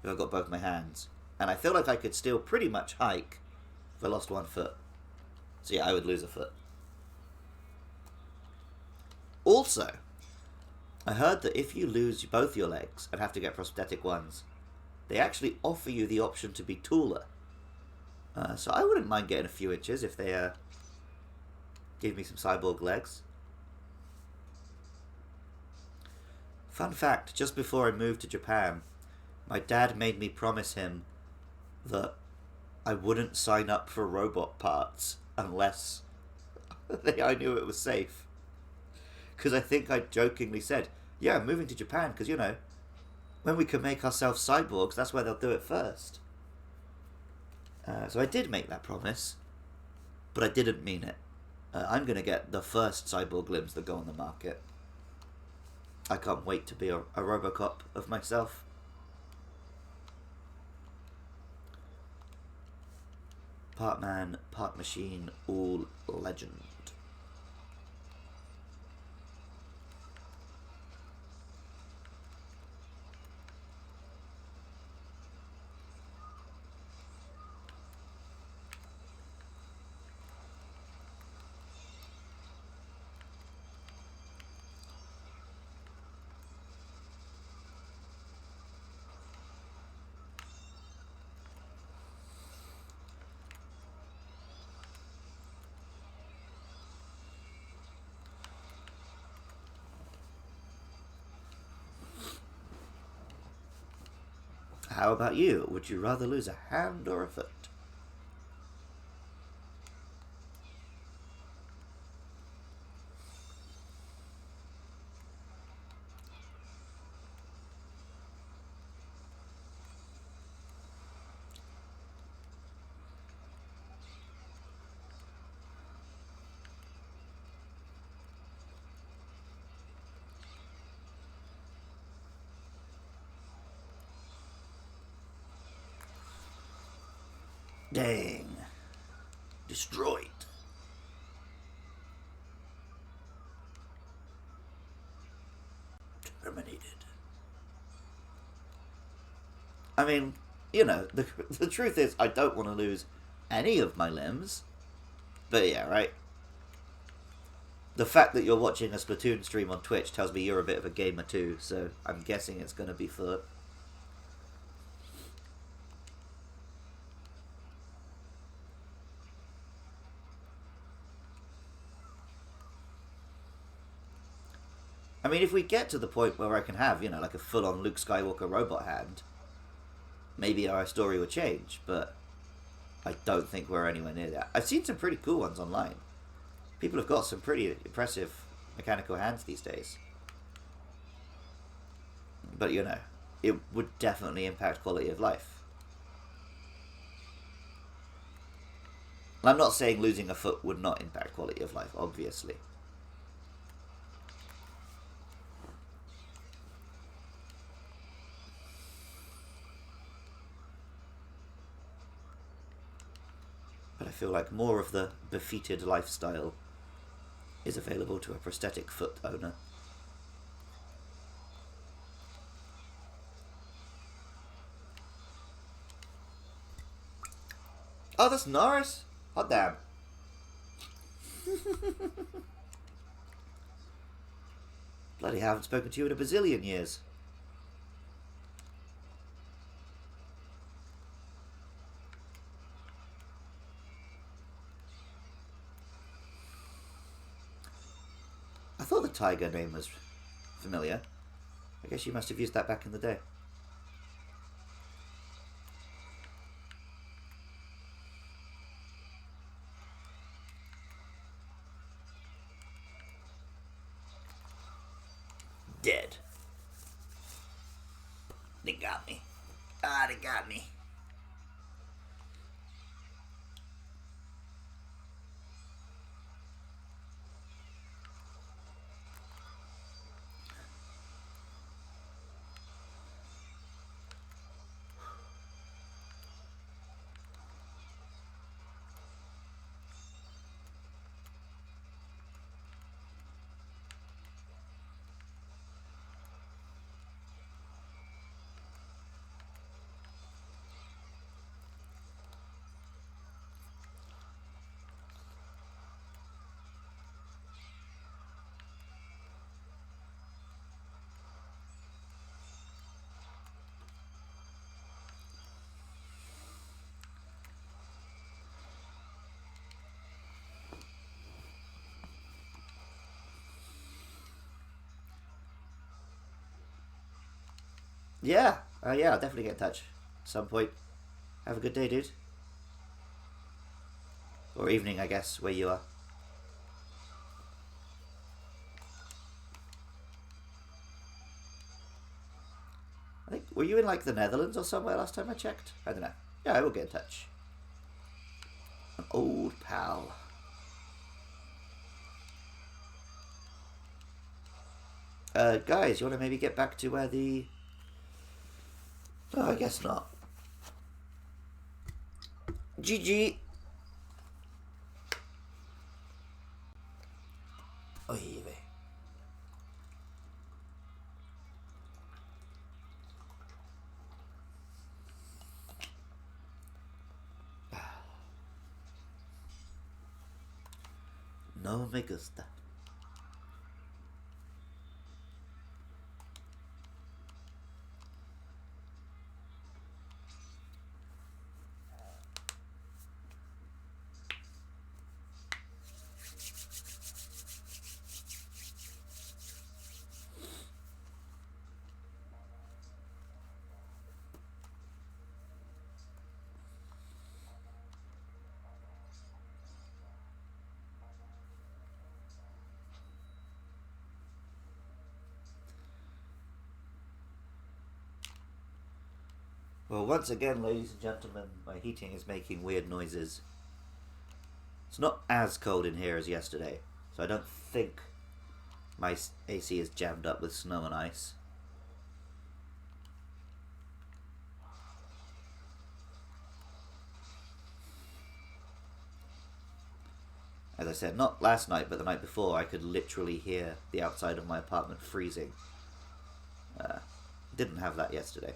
if I've got both my hands. And I feel like I could still pretty much hike if I lost one foot. So yeah, I would lose a foot. Also, I heard that if you lose both your legs and have to get prosthetic ones, they actually offer you the option to be taller. So I wouldn't mind getting a few inches if they gave me some cyborg legs. Fun fact, just before I moved to Japan, my dad made me promise him that I wouldn't sign up for robot parts unless I knew it was safe. Because I think I jokingly said, yeah, I'm moving to Japan because, when we can make ourselves cyborgs, that's where they'll do it first. So I did make that promise, but I didn't mean it. I'm going to get the first cyborg limbs that go on the market. I can't wait to be a Robocop of myself. Part man, part machine, all legend. How about you? Would you rather lose a hand or a foot? Dang. Destroyed. Terminated. I mean, the truth is I don't want to lose any of my limbs. But yeah, right? The fact that you're watching a Splatoon stream on Twitch tells me you're a bit of a gamer too, so I'm guessing it's going to be foot. I mean, if we get to the point where I can have, like a full-on Luke Skywalker robot hand, maybe our story would change, but I don't think we're anywhere near that. I've seen some pretty cool ones online. People have got some pretty impressive mechanical hands these days. But, it would definitely impact quality of life. I'm not saying losing a foot would not impact quality of life, obviously. But I feel like more of the befeated lifestyle is available to a prosthetic foot owner. Oh, that's Norris? Hot damn. Bloody haven't spoken to you in a bazillion years. tiger name was familiar. I guess you must have used that back in the day. Dead. They got me. Ah, they got me. Yeah, yeah, I'll definitely get in touch at some point. Have a good day, dude. Or evening, I guess, where you are. I think, were you in like the Netherlands or somewhere last time I checked? I don't know. Yeah, I will get in touch. An old pal. Guys, you want to maybe get back to where the... Oh, I guess not. GG. Oy vey. No me gusta. Well, once again, ladies and gentlemen, my heating is making weird noises. It's not as cold in here as yesterday, so I don't think my AC is jammed up with snow and ice. As I said, not last night, but the night before, I could literally hear the outside of my apartment freezing. Didn't have that yesterday.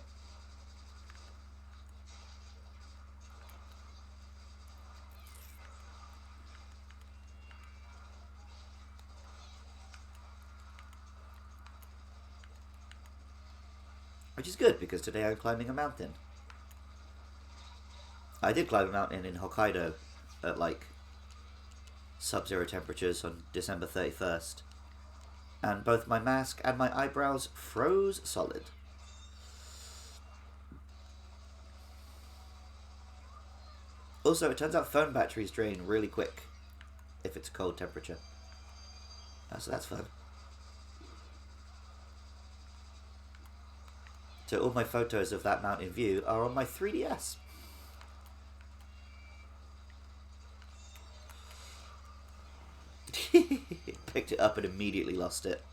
Which is good, because today I'm climbing a mountain. I did climb a mountain in Hokkaido at like sub-zero temperatures on December 31st. And both my mask and my eyebrows froze solid. Also, it turns out phone batteries drain really quick if it's a cold temperature. So that's fun. So all my photos of that mountain view are on my 3DS. Picked it up and immediately lost it.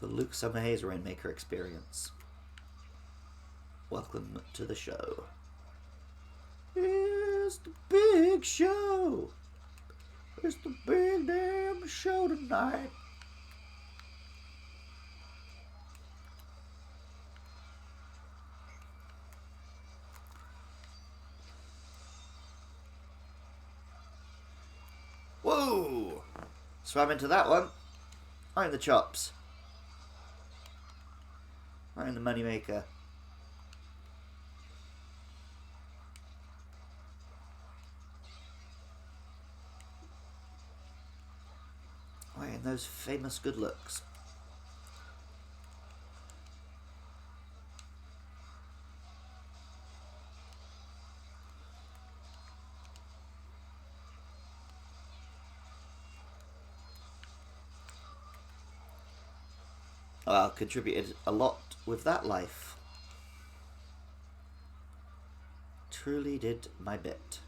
The Luke Summerhays Rainmaker experience. Welcome to the show. It's the big show. It's the big damn show tonight. Whoa! Swam into that one. Right in the chops. Right in the moneymaker. Right Getting those famous good looks. Well, contributed a lot with that life. Truly did my bit.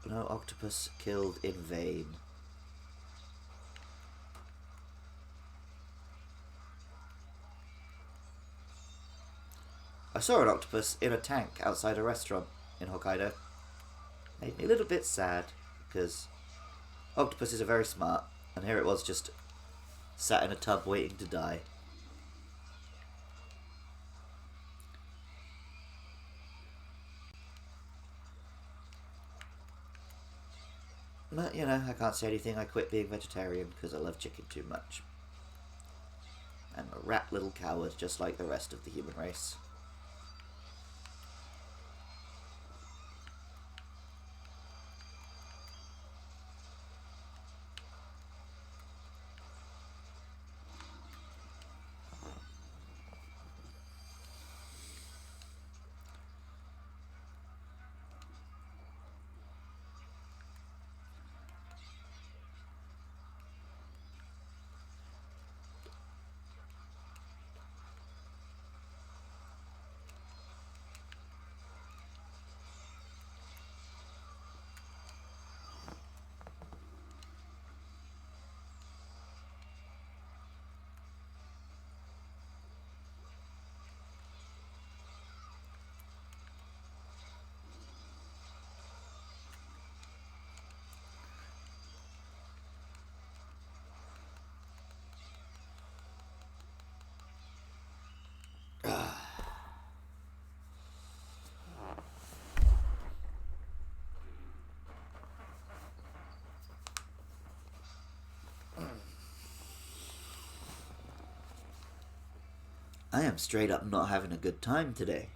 No octopus killed in vain. I saw an octopus in a tank outside a restaurant in Hokkaido. Made me a little bit sad, because octopuses are very smart, and here it was just sat in a tub waiting to die. But, you know, I can't say anything. I quit being vegetarian because I love chicken too much. I'm a rat little coward, just like the rest of the human race. I am straight up not having a good time today.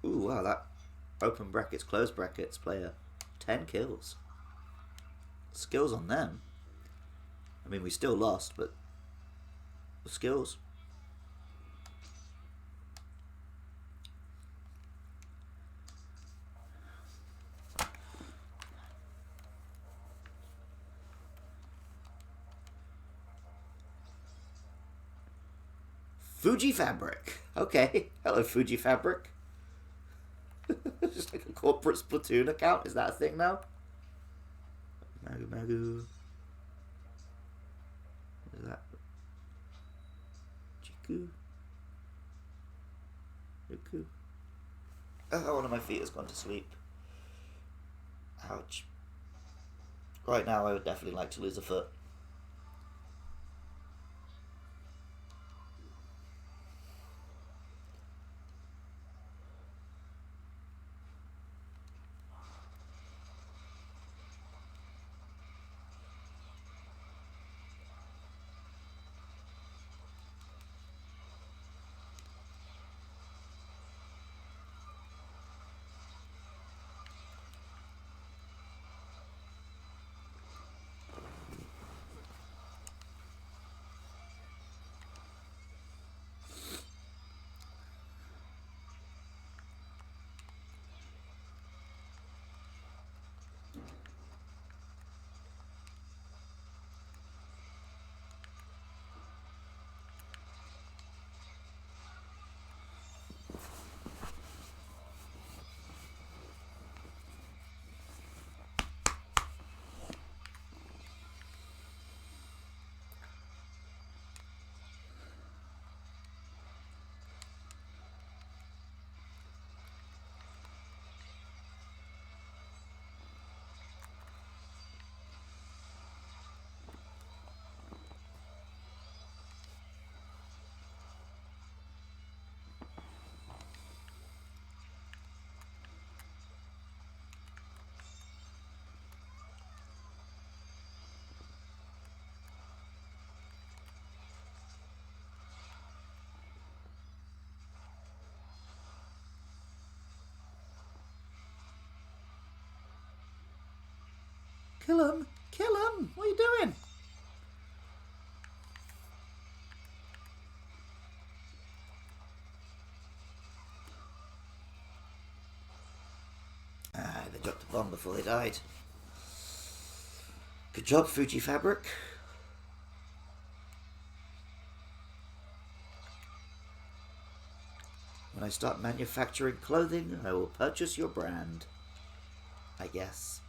Ooh, wow, that open brackets, close brackets player. 10 kills. Skills on them. I mean, we still lost, but the skills. Fuji Fabric. Okay. Hello, Fuji Fabric. Just like a corporate Splatoon account. Is that a thing now? Magu Magu. What is that? Chiku. Ruku. Oh, one of my feet has gone to sleep. Ouch. Right now, I would definitely like to lose a foot. Kill him! Kill him! What are you doing? Ah, they dropped a bomb before they died. Good job, Fuji Fabric. When I start manufacturing clothing, I will purchase your brand. I guess.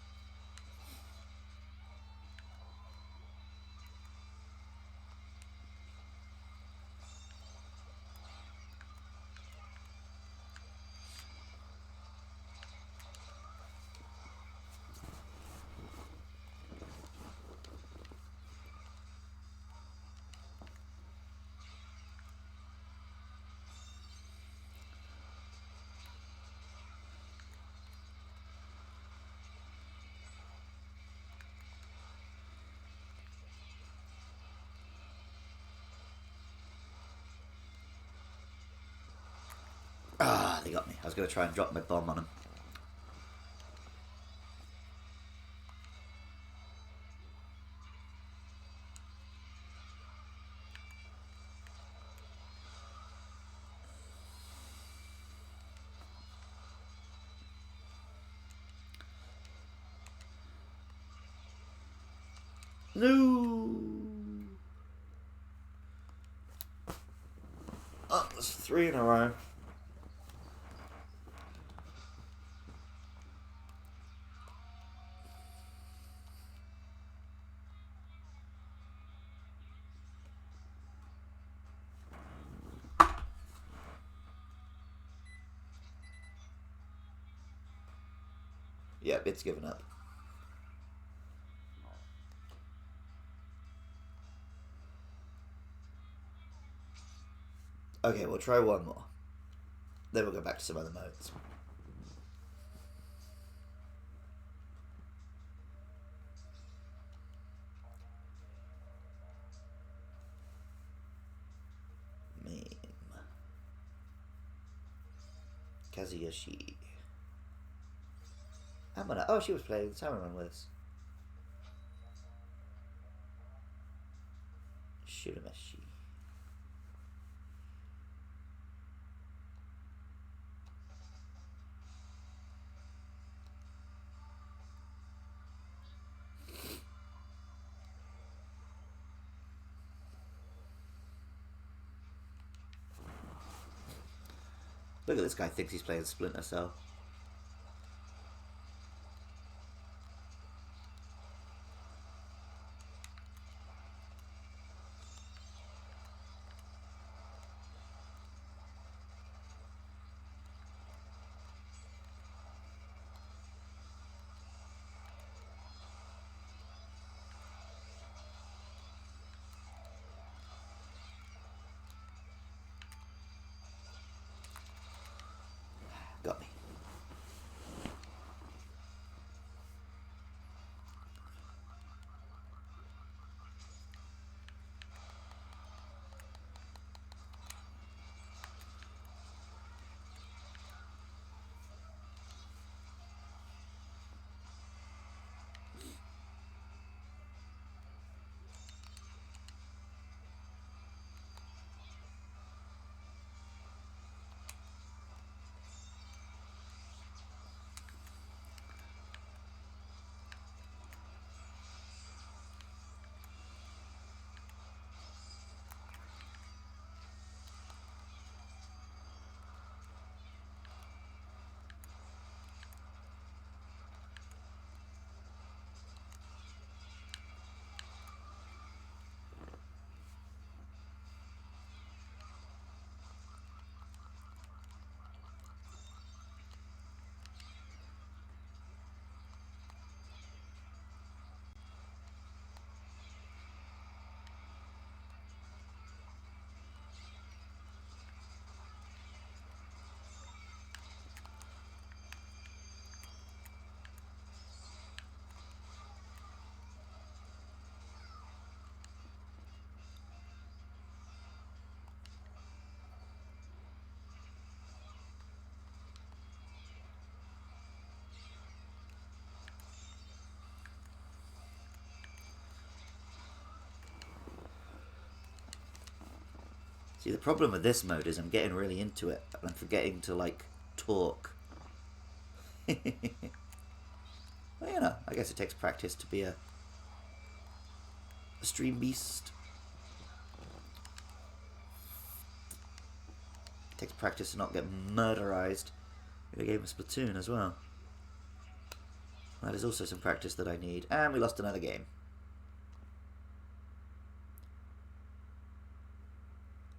Ah, they got me. I was going to try and drop my bomb on them. No! Oh, that's 3 in a row. Yep, it's given up. Okay, we'll try one more. Then we'll go back to some other modes. Meme. Kazuyoshi. Amana. Oh, she was playing Salmon Run with us. Shurameshi. Look at this guy, thinks he's playing Splinter Cell. Got me. See, the problem with this mode is I'm getting really into it and I'm forgetting to, like, talk. Well, you know, I guess it takes practice to be a stream beast. It takes practice to not get murderized in a game of Splatoon as well. That is also some practice that I need. And we lost another game.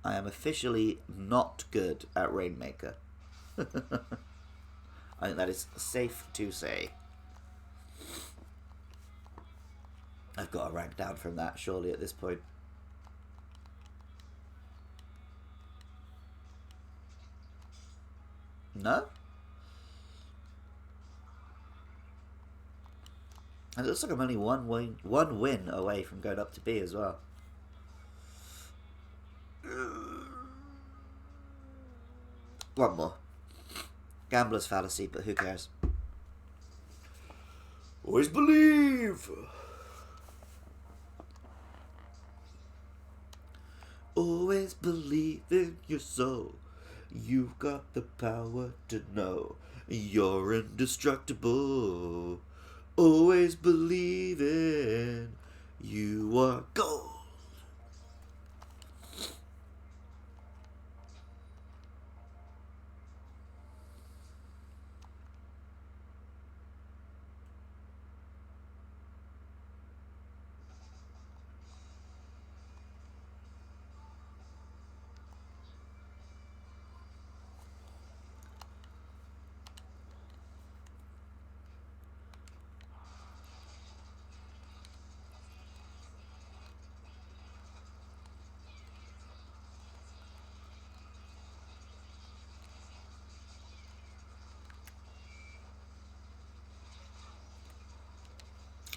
I am officially not good at Rainmaker. I think that is safe to say. I've got to rank down from that, surely, at this point. No? And it looks like I'm only one win away from going up to B as well. One more. Gambler's fallacy, but who cares? Always believe! Always believe in your soul. You've got the power to know you're indestructible. Always believe in you are gold.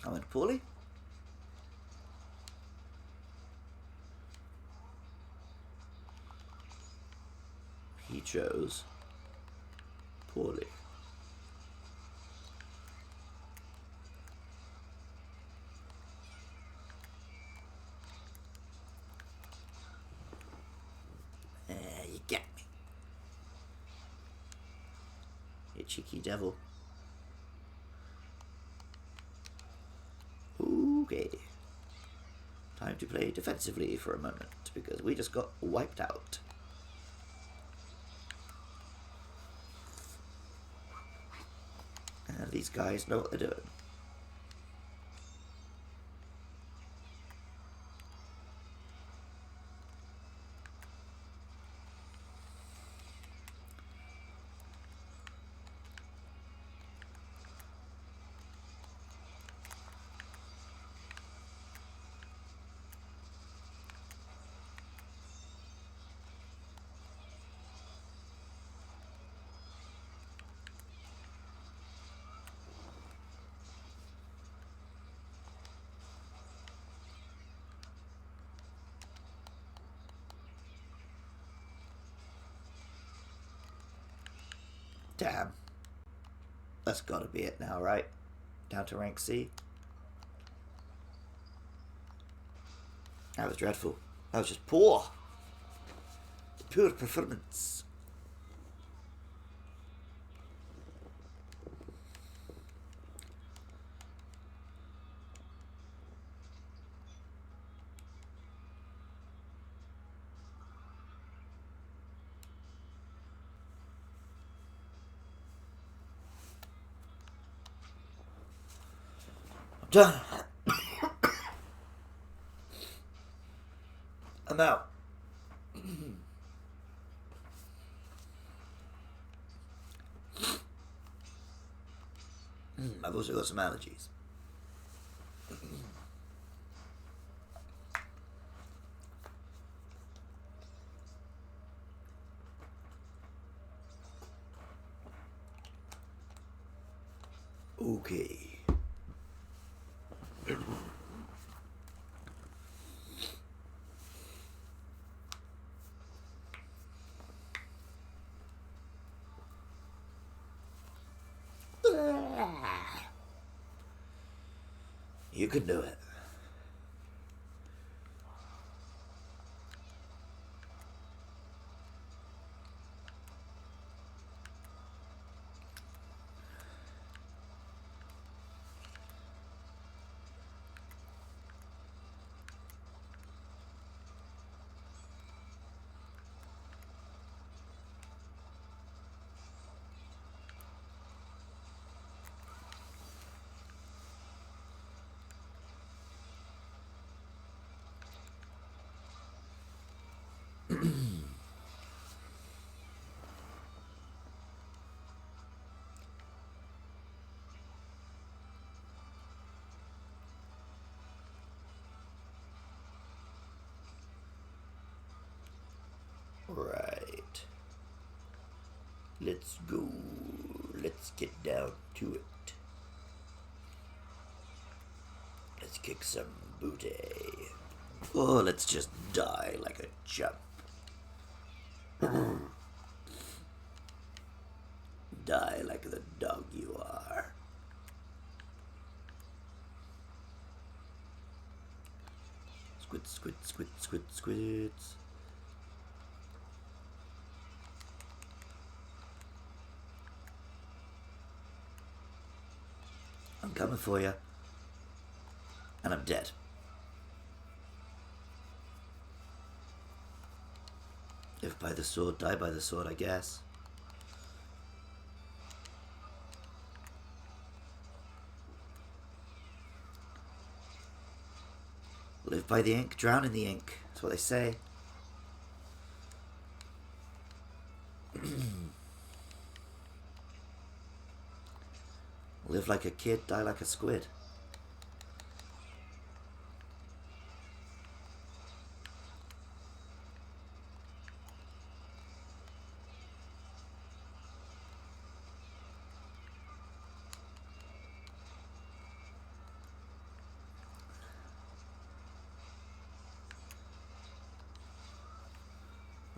I went poorly. He chose poorly. You get me. You cheeky devil. Okay. Time to play defensively for a moment, because we just got wiped out. And these guys know what they're doing. Damn. That's gotta be it now, right? Down to rank C. That was dreadful. That was just poor. Poor performance. Done. I'm out. I've also got some allergies. Okay. You can do it. let's go. Let's get down to it. Let's kick some booty. Oh, let's just die like a chump. Die like the dog you are. Squid, squid, squid, squid, squids. I'm coming for you. And I'm dead. Live by the sword, die by the sword, I guess. Live by the ink, drown in the ink. That's what they say. Live like a kid, die like a squid.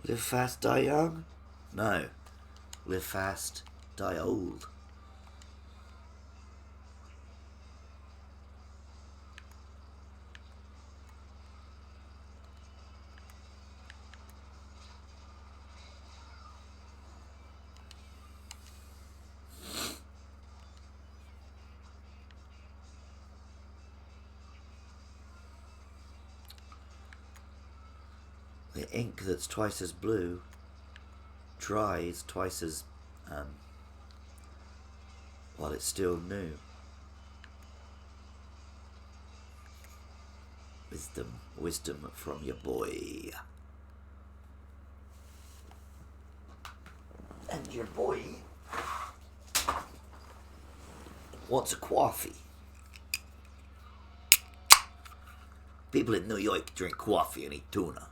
Live fast, die young? No. Live fast, die old. The ink that's twice as blue dries twice as while it's still new. Wisdom from your boy. And your boy wants a coffee. People in New York drink coffee and eat tuna.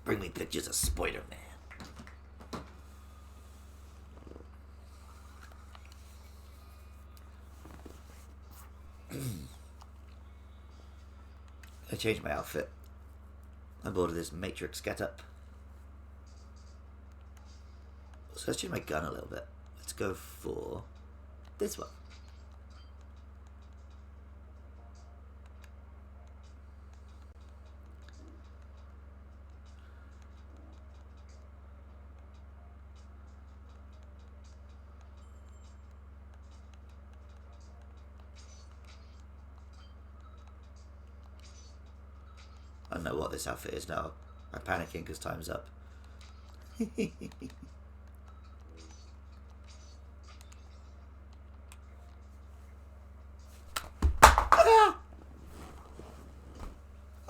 Bring me pictures of Spider-Man. I changed my outfit. I'm bored of this Matrix getup. So let's change my gun a little bit. Let's go for this one. I don't know what this outfit is now. I'm panicking because time's up.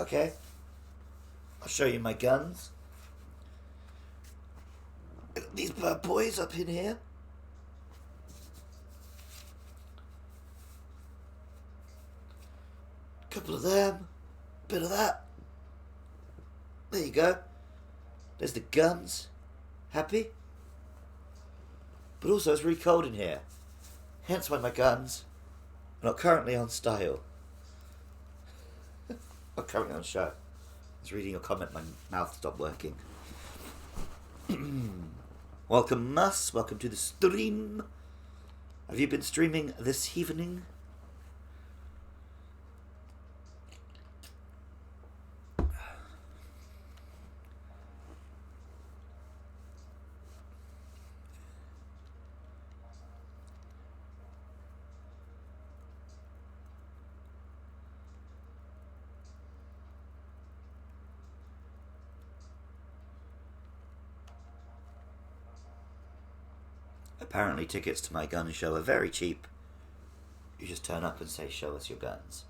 Okay. I'll show you my guns. These bad boys up in here. Couple of them. Bit of that. There you go. There's the guns. Happy? But also it's really cold in here. Hence why my guns are not currently on style. Not currently on show. I was reading your comment, my mouth stopped working. Welcome, Mus. Welcome to the stream. Have you been streaming this evening? Apparently tickets to my gun show are very cheap. You just turn up and say, show us your guns.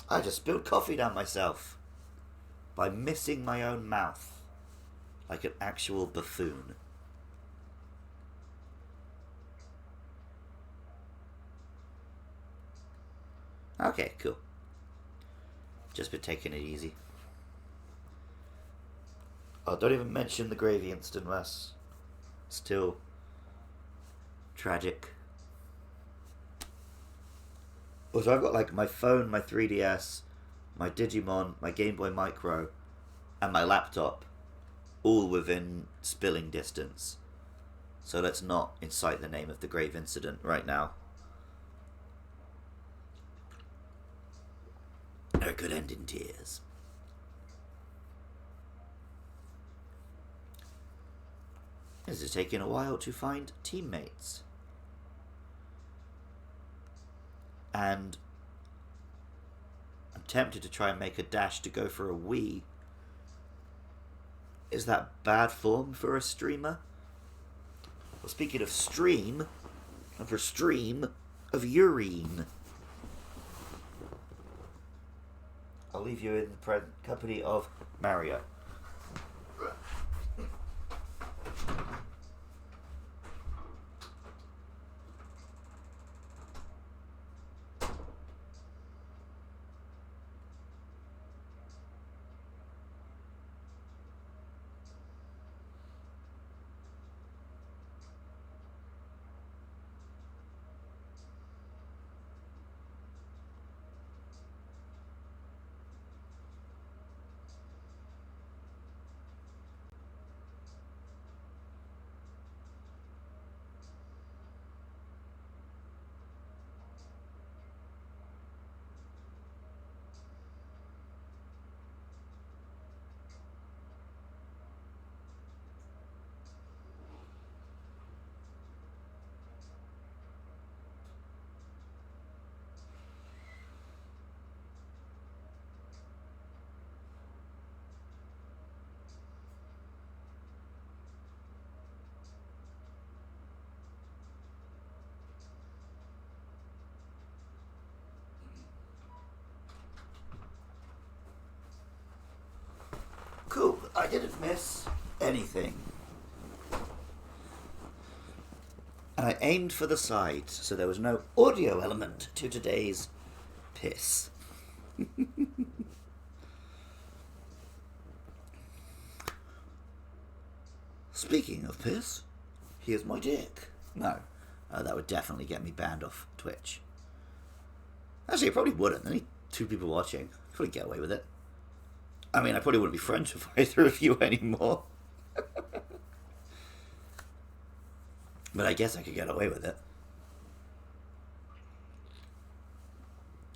I just spilled coffee down myself by missing my own mouth like an actual buffoon. Okay, cool. Just been taking it easy. Oh, don't even mention the gravy incident, Wes. Still tragic. Also, I've got like my phone, my 3DS, my Digimon, my Game Boy Micro, and my laptop, all within spilling distance. So let's not incite the name of the grave incident right now. It could end in tears. This is taking a while to find teammates. And I'm tempted to try and make a dash to go for a Wii. Is that bad form for a streamer? Well, speaking of stream, and for stream of urine, I'll leave you in the company of Mario. Cool, I didn't miss anything. And I aimed for the side, so there was no audio element to today's piss. Speaking of piss, here's my dick. No, that would definitely get me banned off Twitch. Actually, it probably wouldn't. Only 2 people watching. I'd probably get away with it. I mean, I probably wouldn't be friends with either of you anymore. But I guess I could get away with it.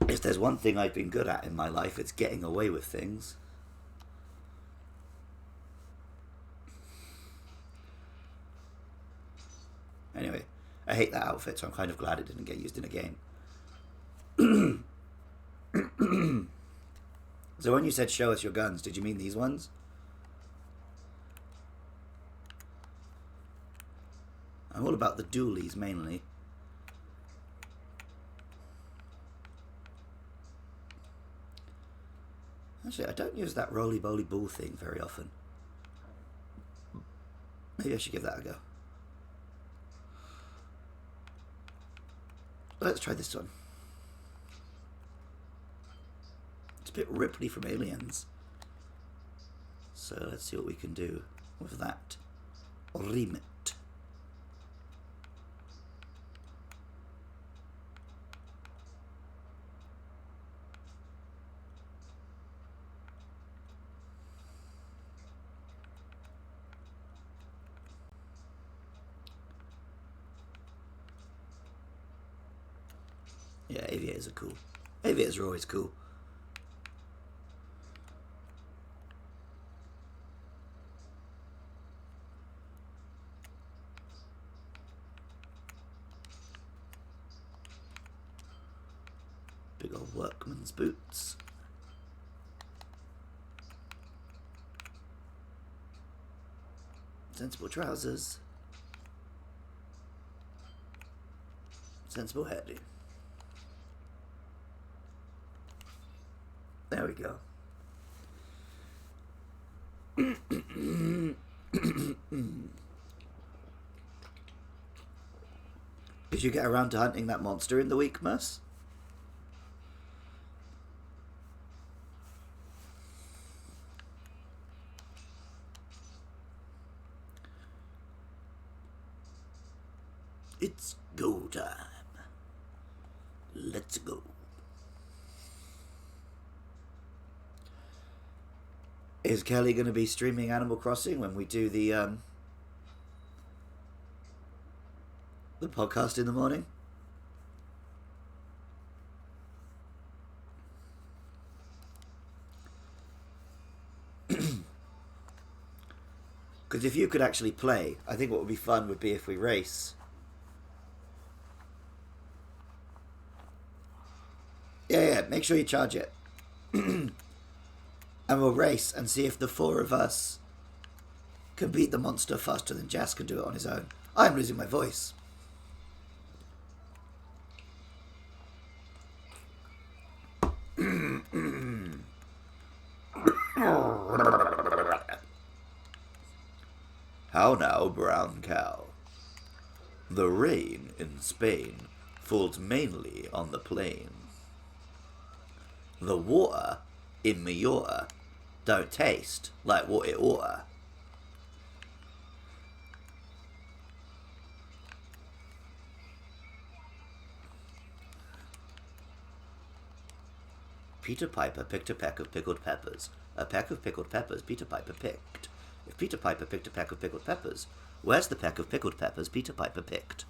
If there's one thing I've been good at in my life, it's getting away with things. Anyway, I hate that outfit, so I'm kind of glad it didn't get used in a game. So when you said show us your guns, did you mean these ones? I'm all about the dualies mainly. Actually, I don't use that roly-boly ball thing very often. Maybe I should give that a go. Let's try this one. It's a bit Ripley from Aliens. So let's see what we can do with that remit. Yeah, aviators are cool. Aviators are always cool. Big old workman's boots. Sensible trousers. Sensible hairdo. There we go. Did you get around to hunting that monster in the week, Mus? It's go time. Let's go. Is Kelly going to be streaming Animal Crossing when we do the podcast in the morning? Because if you could actually play, I think what would be fun would be if we race. Yeah, make sure you charge it. And we'll race and see if the four of us can beat the monster faster than Jas can do it on his own. I'm losing my voice. How now, brown cow? The rain in Spain falls mainly on the plain. The water in Majorca don't taste like what it oughta. Peter Piper picked a peck of pickled peppers. A peck of pickled peppers Peter Piper picked. If Peter Piper picked a peck of pickled peppers, where's the peck of pickled peppers Peter Piper picked?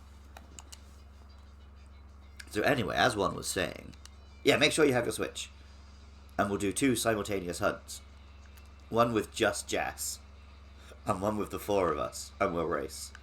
So anyway, as one was saying, yeah, make sure you have your Switch. And we'll do 2 simultaneous hunts. One with just Jas, and one with the 4 of us, and we'll race.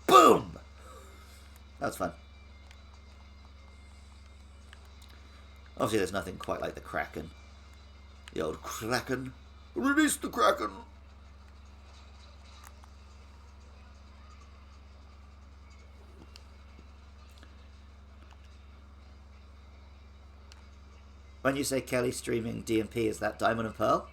Boom! That's fun. Obviously there's nothing quite like the Kraken. The old Kraken. Release the Kraken! When you say Kelly streaming DMP, is that Diamond and Pearl?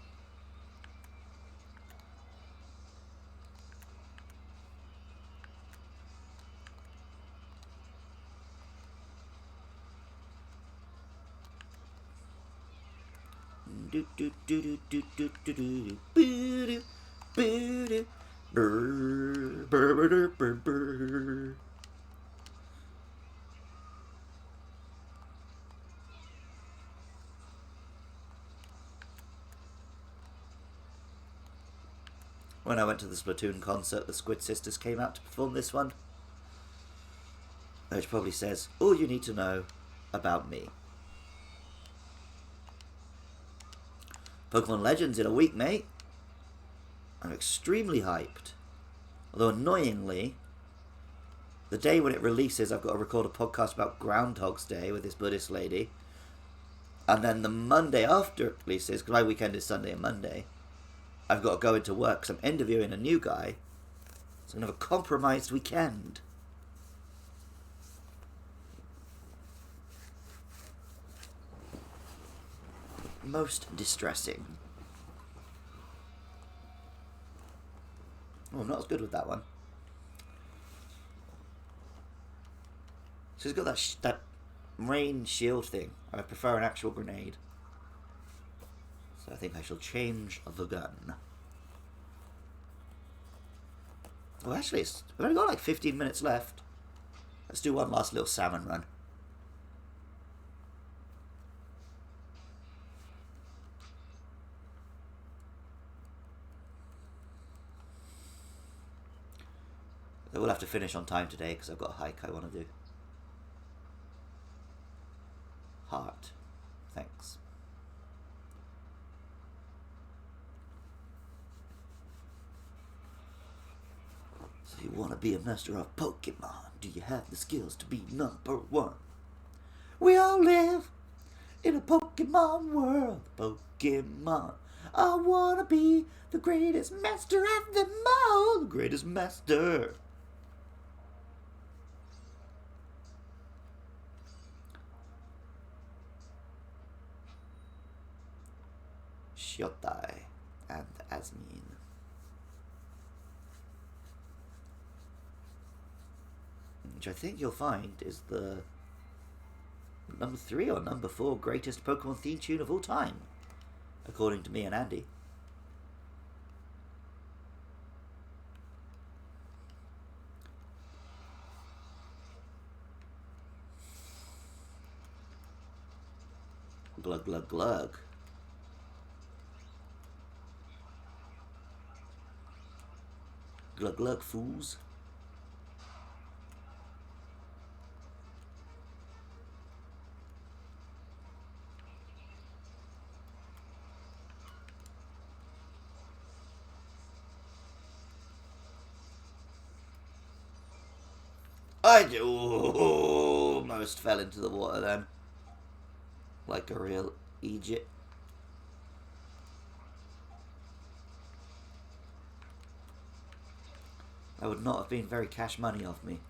When I went to the Splatoon concert, the Squid Sisters came out to perform this one. Which probably says all you need to know about me. Pokemon Legends in a week, mate. I'm extremely hyped. Although annoyingly, the day when it releases, I've got to record a podcast about Groundhog's Day with this Buddhist lady. And then the Monday after it releases, because my weekend is Sunday and Monday, I've got to go into work because I'm interviewing a new guy. So I'm going to have a compromised weekend. Most distressing. Oh, I'm not as good with that one. So it's got that rain shield thing, and I prefer an actual grenade. So I think I shall change the gun. Oh, actually, we've only got like 15 minutes left. Let's do one last little salmon run. I will have to finish on time today because I've got a hike I want to do. Heart. Thanks. So you want to be a master of Pokemon? Do you have the skills to be #1? We all live in a Pokemon world. Pokemon. I want to be the greatest master of them all. The greatest master. Shiotai and Asmin. Which I think you'll find is the number 3 or number 4 greatest Pokemon theme tune of all time, according to me and Andy. Glug glug glug. Glug glug, fools. I almost fell into the water then. Like a real Egypt. That would not have been very cash money of me.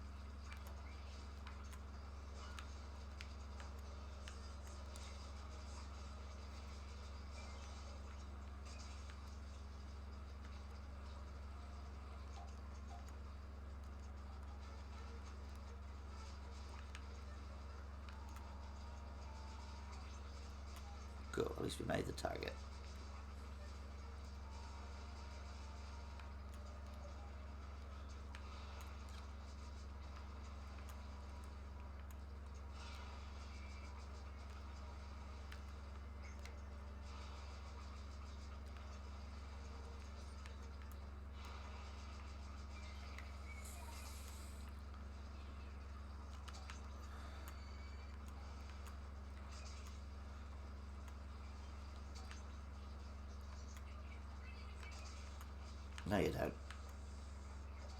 Cool, at least we made the target. No, you don't.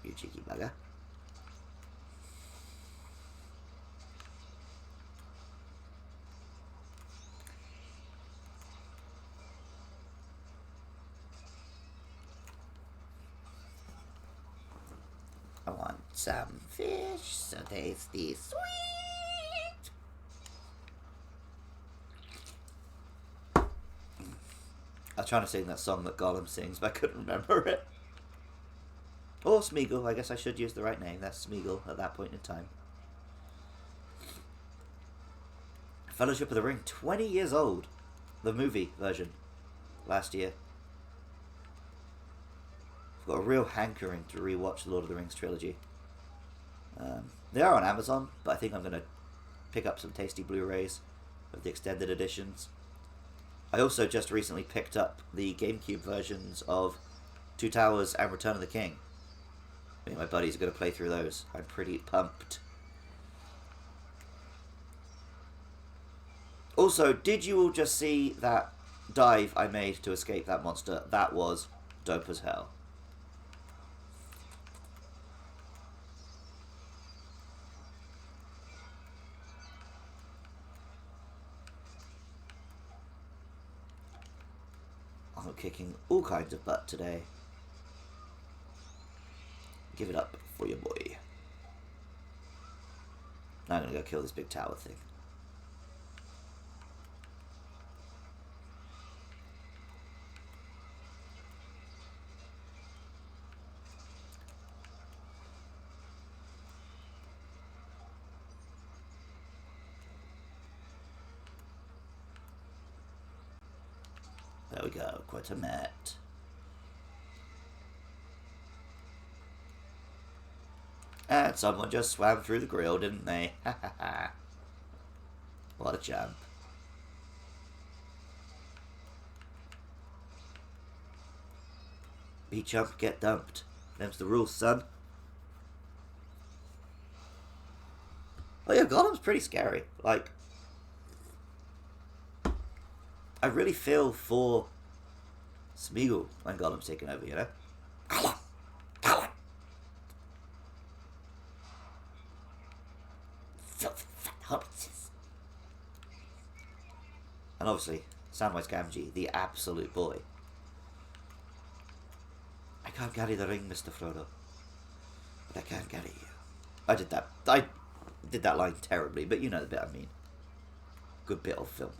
You cheeky bugger. I want some fish, so tasty, sweet. I was trying to sing that song that Gollum sings, but I couldn't remember it. Or Smeagol, I guess I should use the right name. That's Smeagol at that point in time. Fellowship of the Ring, 20 years old. The movie version. Last year. I've got a real hankering to rewatch the Lord of the Rings trilogy. They are on Amazon, but I think I'm going to pick up some tasty Blu-rays of the extended editions. I also just recently picked up the GameCube versions of Two Towers and Return of the King. Me and my buddies are going to play through those. I'm pretty pumped. Also, did you all just see that dive I made to escape that monster? That was dope as hell. I'm kicking all kinds of butt today. Give it up for your boy. Now I'm going to go kill this big tower thing. There we go, quite a met. And someone just swam through the grill, didn't they? Ha ha ha. What a champ. Be chump, get dumped. Them's the rules, son. Oh yeah, Gollum's pretty scary. Like, I really feel for Smeagol when Gollum's taken over, you know? Gollum! Gollum! Filthy fat hobbitses. And obviously, Samwise Gamgee, the absolute boy. I can't carry the ring, Mr. Frodo. But I can carry you. I did that line terribly, but you know the bit I mean. Good bit of film.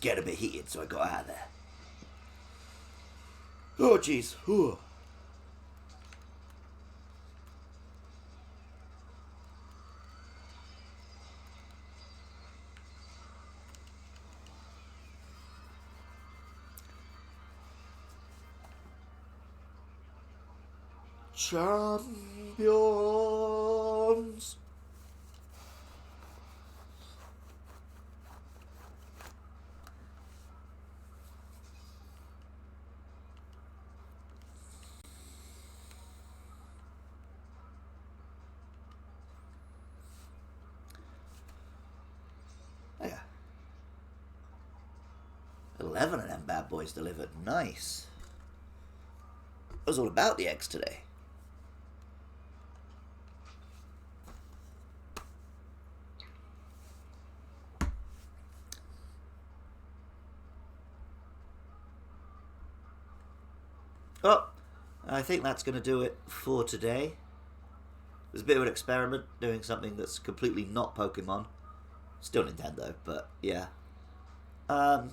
getting a bit heated, so I got out of there. Oh, jeez. Whew. Champions. Yeah. 11 of them bad boys delivered. Nice. I was all about the eggs today. Well, I think that's going to do it for today. It was a bit of an experiment, doing something that's completely not Pokemon. Still Nintendo, but yeah. And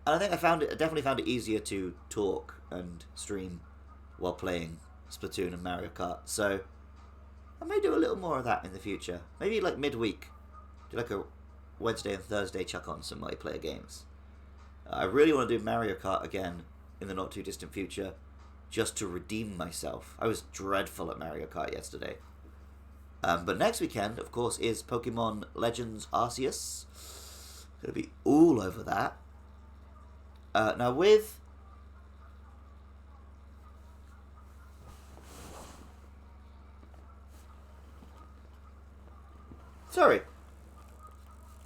I think I definitely found it easier to talk and stream while playing Splatoon and Mario Kart. So I may do a little more of that in the future. Maybe like midweek, do like a Wednesday and Thursday chuck on some multiplayer games. I really want to do Mario Kart again in the not too distant future, just to redeem myself. I was dreadful at Mario Kart yesterday. But next weekend, of course, is Pokemon Legends Arceus. Gonna be all over that. Now with... Sorry.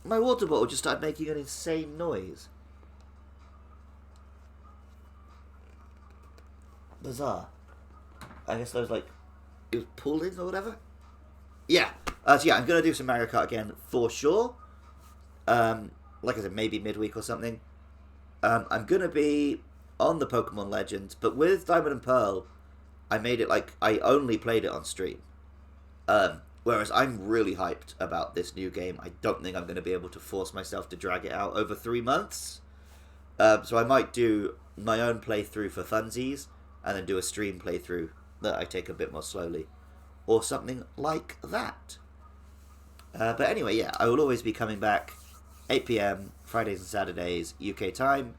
My water bottle just started making an insane noise. Bizarre. I guess there was like... It was pulling or whatever? Yeah. So yeah, I'm going to do some Mario Kart again for sure. Like I said, maybe midweek or something. I'm going to be on the Pokemon Legends, but with Diamond and Pearl, I made it like I only played it on stream. Whereas I'm really hyped about this new game. I don't think I'm going to be able to force myself to drag it out over 3 months. So I might do my own playthrough for funsies, and then do a stream playthrough that I take a bit more slowly. Or something like that. But anyway, yeah, I will always be coming back 8 PM, Fridays and Saturdays, UK time.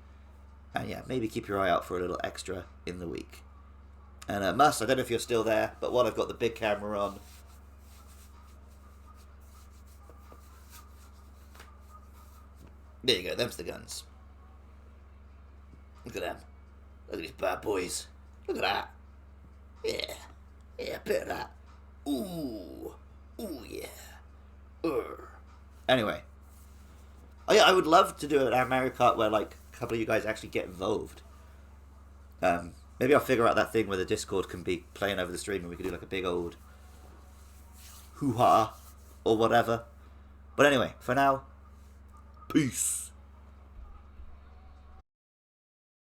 And yeah, maybe keep your eye out for a little extra in the week. And Mus, I don't know if you're still there, but while I've got the big camera on... There you go, them's the guns. Look at them. Look at these bad boys. Look at that. Yeah. Yeah, a bit of that. Ooh. Ooh, yeah. Anyway. Oh, yeah, I would love to do a Mario Kart where, like, a couple of you guys actually get involved. Maybe I'll figure out that thing where the Discord can be playing over the stream and we can do, like, a big old hoo-ha or whatever. But anyway, for now, peace.